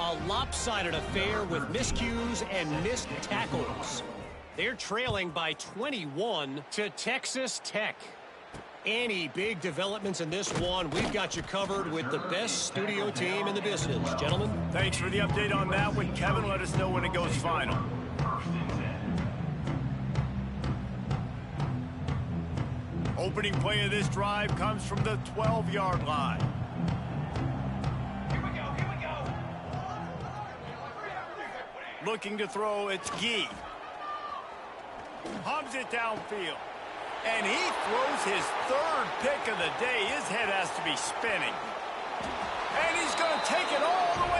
A lopsided affair with miscues and missed tackles. They're trailing by 21 to Texas Tech. Any big developments in this one, we've got you covered with the best studio team in the business. Gentlemen? Thanks for the update on that one, Kevin. Let us know when it goes final. Opening play of this drive comes from the 12-yard line. Here we go. Looking to throw, it's Gee. Hums it downfield. And he throws his third pick of the day. His head has to be spinning. And he's going to take it all the way